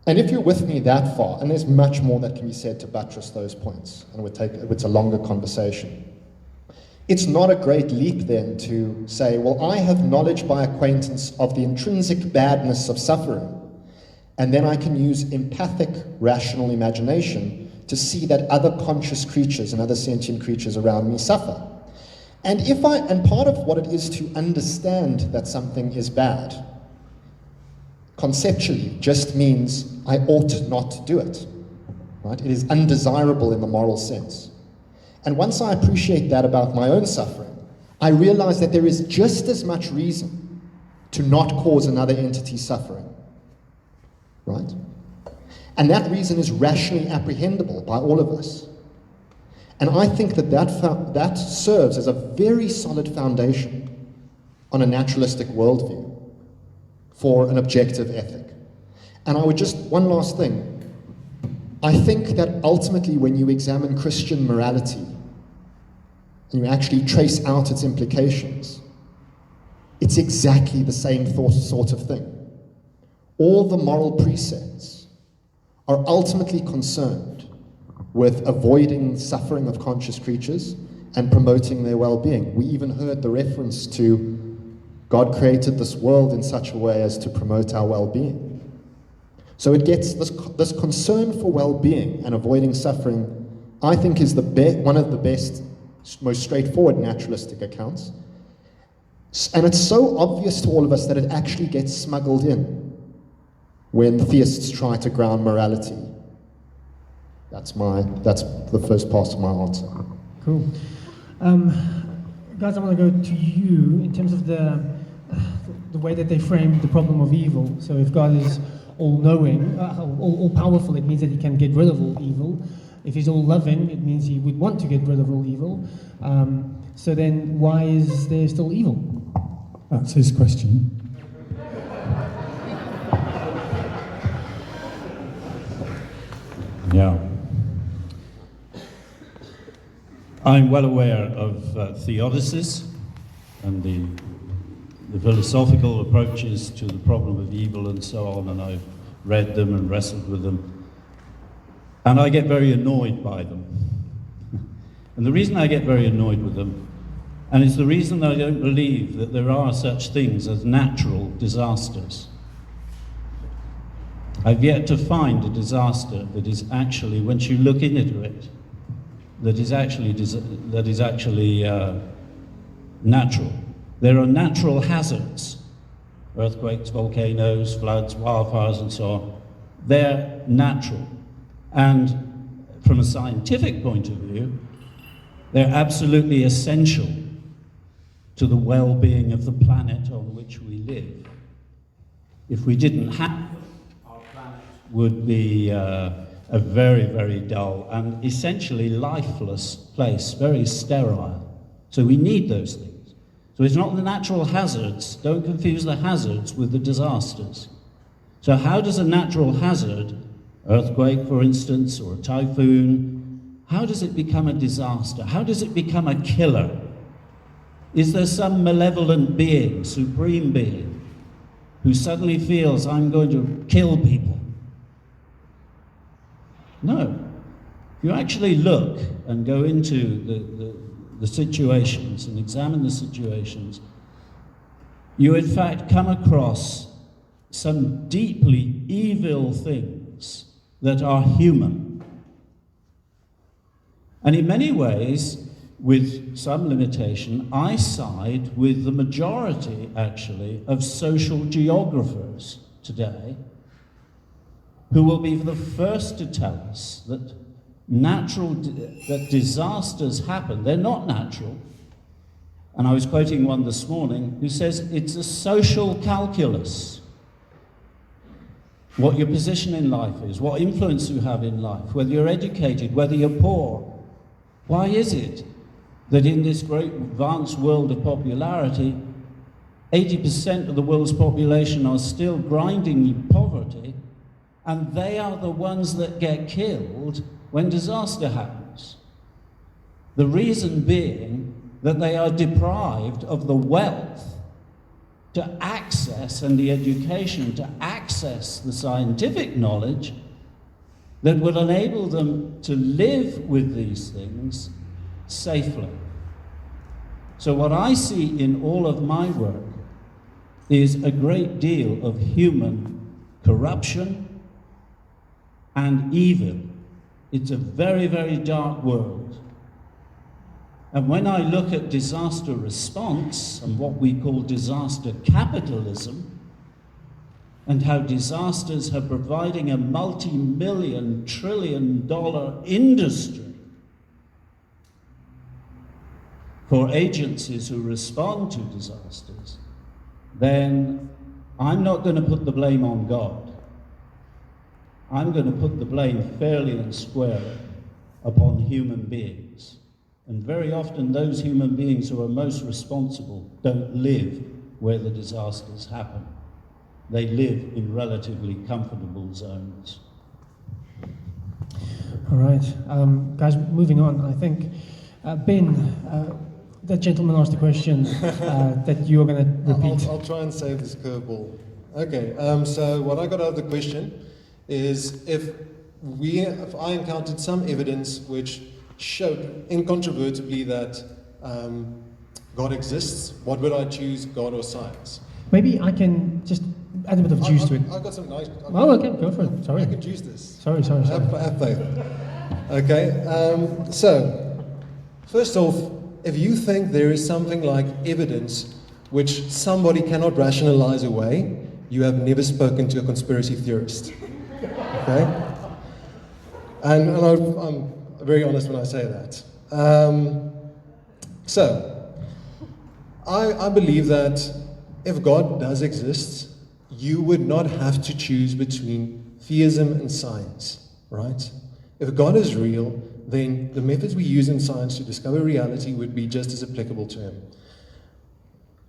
And if you're with me that far, and there's much more that can be said to buttress those points, and it's a longer conversation, it's not a great leap then to say, well, I have knowledge by acquaintance of the intrinsic badness of suffering, and then I can use empathic, rational imagination to see that other conscious creatures and other sentient creatures around me suffer. And part of what it is to understand that something is bad, conceptually, just means I ought not to do it. Right? It is undesirable in the moral sense. And once I appreciate that about my own suffering, I realize that there is just as much reason to not cause another entity suffering. Right? And that reason is rationally apprehendable by all of us. And I think that serves as a very solid foundation on a naturalistic worldview for an objective ethic. And I would just, one last thing, I think that ultimately when you examine Christian morality and you actually trace out its implications, it's exactly the same sort of thing. All the moral precepts are ultimately concerned with avoiding suffering of conscious creatures and promoting their well-being. We even heard the reference to God created this world in such a way as to promote our well-being. So it gets this concern for well-being and avoiding suffering, I think, is one of the best, most straightforward naturalistic accounts. And it's so obvious to all of us that it actually gets smuggled in when theists try to ground morality. That's the first part of my answer. Cool. Guys, I want to go to you in terms of the way that they frame the problem of evil. So if God is all-knowing, all-powerful, it means that he can get rid of all evil. If he's all-loving, it means he would want to get rid of all evil. So then why is there still evil? That's his question. Yeah. I'm well aware of theodicies and the philosophical approaches to the problem of evil and so on, and I've read them and wrestled with them. And I get very annoyed by them. And the reason I get very annoyed with them, and it's the reason that I don't believe that there are such things as natural disasters. I've yet to find a disaster that is actually, once you look into it, that is actually natural. There are natural hazards, earthquakes, volcanoes, floods, wildfires, and so on. They're natural. And from a scientific point of view, they're absolutely essential to the well-being of the planet on which we live. If we didn't have them, our planet would be a very, very dull and essentially lifeless place, very sterile. So we need those things. So it's not the natural hazards. Don't confuse the hazards with the disasters. So how does a natural hazard, earthquake for instance, or a typhoon, how does it become a disaster? How does it become a killer? Is there some malevolent being, supreme being, who suddenly feels, I'm going to kill people? No. If you actually look and go into the situations and examine the situations, you in fact come across some deeply evil things that are human. And in many ways, with some limitation, I side with the majority, actually, of social geographers today, who will be the first to tell us that that disasters happen. They're not natural. And I was quoting one this morning who says it's a social calculus. What your position in life is, what influence you have in life, whether you're educated, whether you're poor. Why is it that in this great advanced world of popularity, 80% of the world's population are still grinding in poverty, and they are the ones that get killed when disaster happens? The reason being that they are deprived of the wealth to access and the education to access the scientific knowledge that will enable them to live with these things safely. So what I see in all of my work is a great deal of human corruption and evil. It's a very, very dark world. And when I look at disaster response and what we call disaster capitalism, and how disasters are providing a multi-million, trillion-dollar industry for agencies who respond to disasters, then I'm not going to put the blame on God. I'm going to put the blame fairly and squarely upon human beings. And very often those human beings who are most responsible don't live where the disasters happen. They live in relatively comfortable zones. All right, guys, moving on. I think, Ben, that gentleman asked a question that you are going to repeat. I'll try and save this curveball. Okay, so what I got out of the question is if I encountered some evidence which showed incontrovertibly that God exists, what would I choose, God or science? Maybe I can just add a bit of juice to it. I've got some nice... Oh, okay, go for it. Sorry. I can juice this. Sorry. Have faith. Okay, so, first off, if you think there is something like evidence which somebody cannot rationalize away, you have never spoken to a conspiracy theorist. Okay? And I'm very honest when I say that. So, I believe that if God does exist, you would not have to choose between theism and science, right? If God is real, then the methods we use in science to discover reality would be just as applicable to him.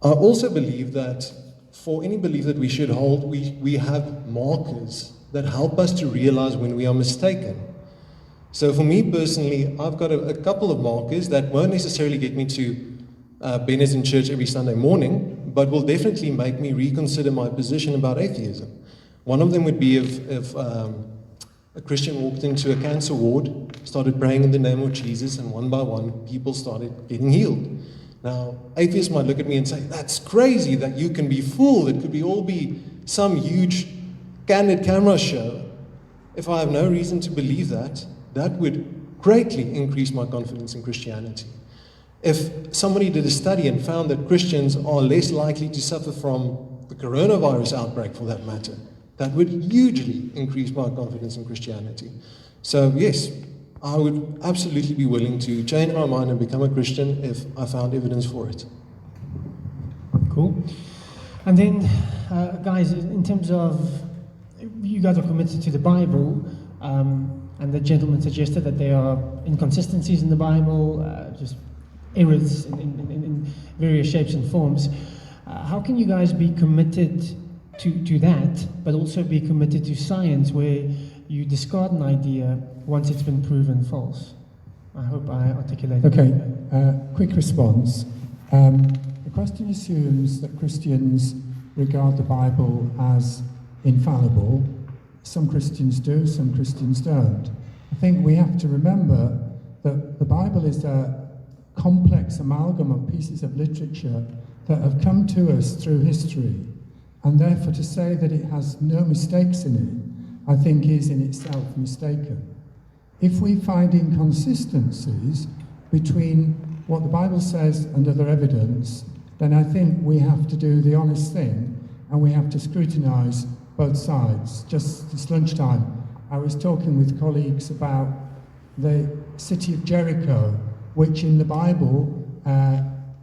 I also believe that for any belief that we should hold, we have markers that help us to realize when we are mistaken. So for me personally, I've got a couple of markers that won't necessarily get me to Bennett's in church every Sunday morning, but will definitely make me reconsider my position about atheism. One of them would be if a Christian walked into a cancer ward, started praying in the name of Jesus, and one by one, people started getting healed. Now, atheists might look at me and say, that's crazy that you can be fooled. It could all be some huge candid camera show. If I have no reason to believe that, that would greatly increase my confidence in Christianity. If somebody did a study and found that Christians are less likely to suffer from the coronavirus outbreak, for that matter, that would hugely increase my confidence in Christianity. So yes, I would absolutely be willing to change my mind and become a Christian if I found evidence for it. Cool. And then, guys, in terms of, you guys are committed to the Bible, and the gentleman suggested that there are inconsistencies in the Bible, just errors in various shapes and forms. How can you guys be committed to that, but also be committed to science where you discard an idea once it's been proven false? I hope I articulated Okay, that. quick response. The question assumes that Christians regard the Bible as infallible. Some Christians do, some Christians don't. I think we have to remember that the Bible is a complex amalgam of pieces of literature that have come to us through history, and therefore to say that it has no mistakes in it, I think is in itself mistaken. If we find inconsistencies between what the Bible says and other evidence, then I think we have to do the honest thing and we have to scrutinise both sides. Just this lunchtime, I was talking with colleagues about the city of Jericho, which in the Bible,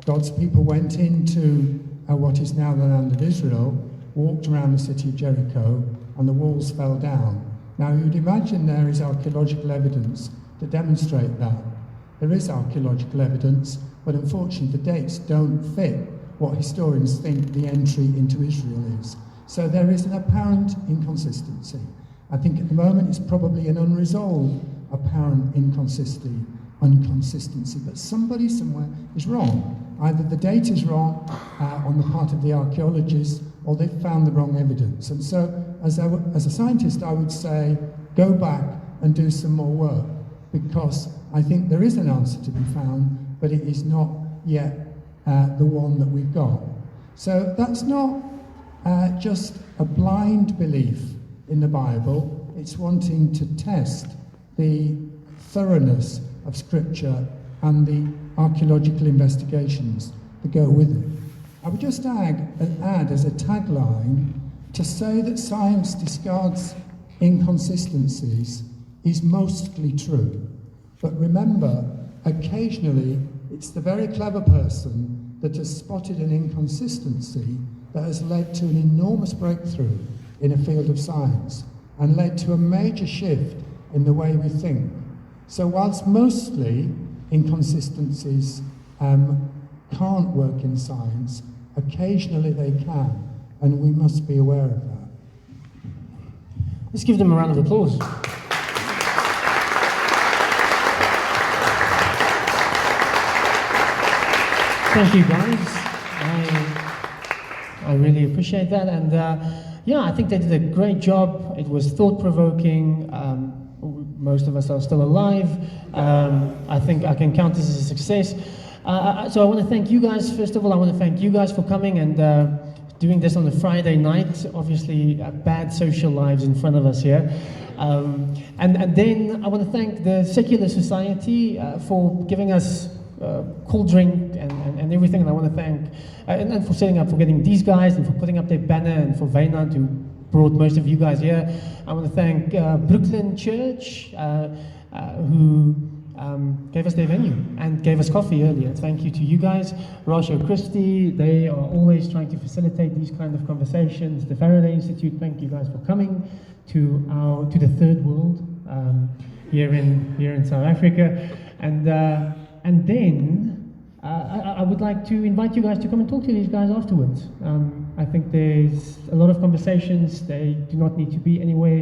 God's people went into what is now the land of Israel, walked around the city of Jericho, and the walls fell down. Now you'd imagine there is archaeological evidence to demonstrate that. There is archaeological evidence, but unfortunately the dates don't fit what historians think the entry into Israel is. So there is an apparent inconsistency. I think at the moment it's probably an unresolved apparent inconsistency, but somebody somewhere is wrong. Either the date is wrong on the part of the archaeologists, or they've found the wrong evidence. And so, as a scientist, I would say, go back and do some more work, because I think there is an answer to be found, but it is not yet the one that we've got. So that's not just a blind belief in the Bible, it's wanting to test the thoroughness of Scripture and the archaeological investigations that go with it. I would just add as a tagline, to say that science discards inconsistencies is mostly true. But remember, occasionally it's the very clever person that has spotted an inconsistency that has led to an enormous breakthrough in a field of science and led to a major shift in the way we think. So whilst mostly inconsistencies can't work in science, occasionally they can, and we must be aware of that. Let's give them a round of applause. Thank you, guys. I really appreciate that, and yeah, I think they did a great job. It was thought-provoking. Most of us are still alive. I think I can count this as a success. So I want to thank you guys. First of all, I want to thank you guys for coming and doing this on a Friday night. Obviously, bad social lives in front of us here. And then I want to thank the Secular Society for giving us cold drink and everything. And I want to thank, and for setting up, for getting these guys, and for putting up their banner, and for Wynand, who brought most of you guys here. I want to thank Brooklyn Church, who gave us their venue and gave us coffee earlier. Thank you to you guys. Rasho, Christi, they are always trying to facilitate these kind of conversations. The Faraday Institute, thank you guys for coming to the third world here in South Africa. And then I would like to invite you guys to come and talk to these guys afterwards. I think there's a lot of conversations. They do not need to be anywhere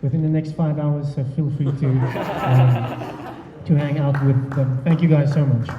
within the next 5 hours, so feel free to hang out with them. Thank you guys so much.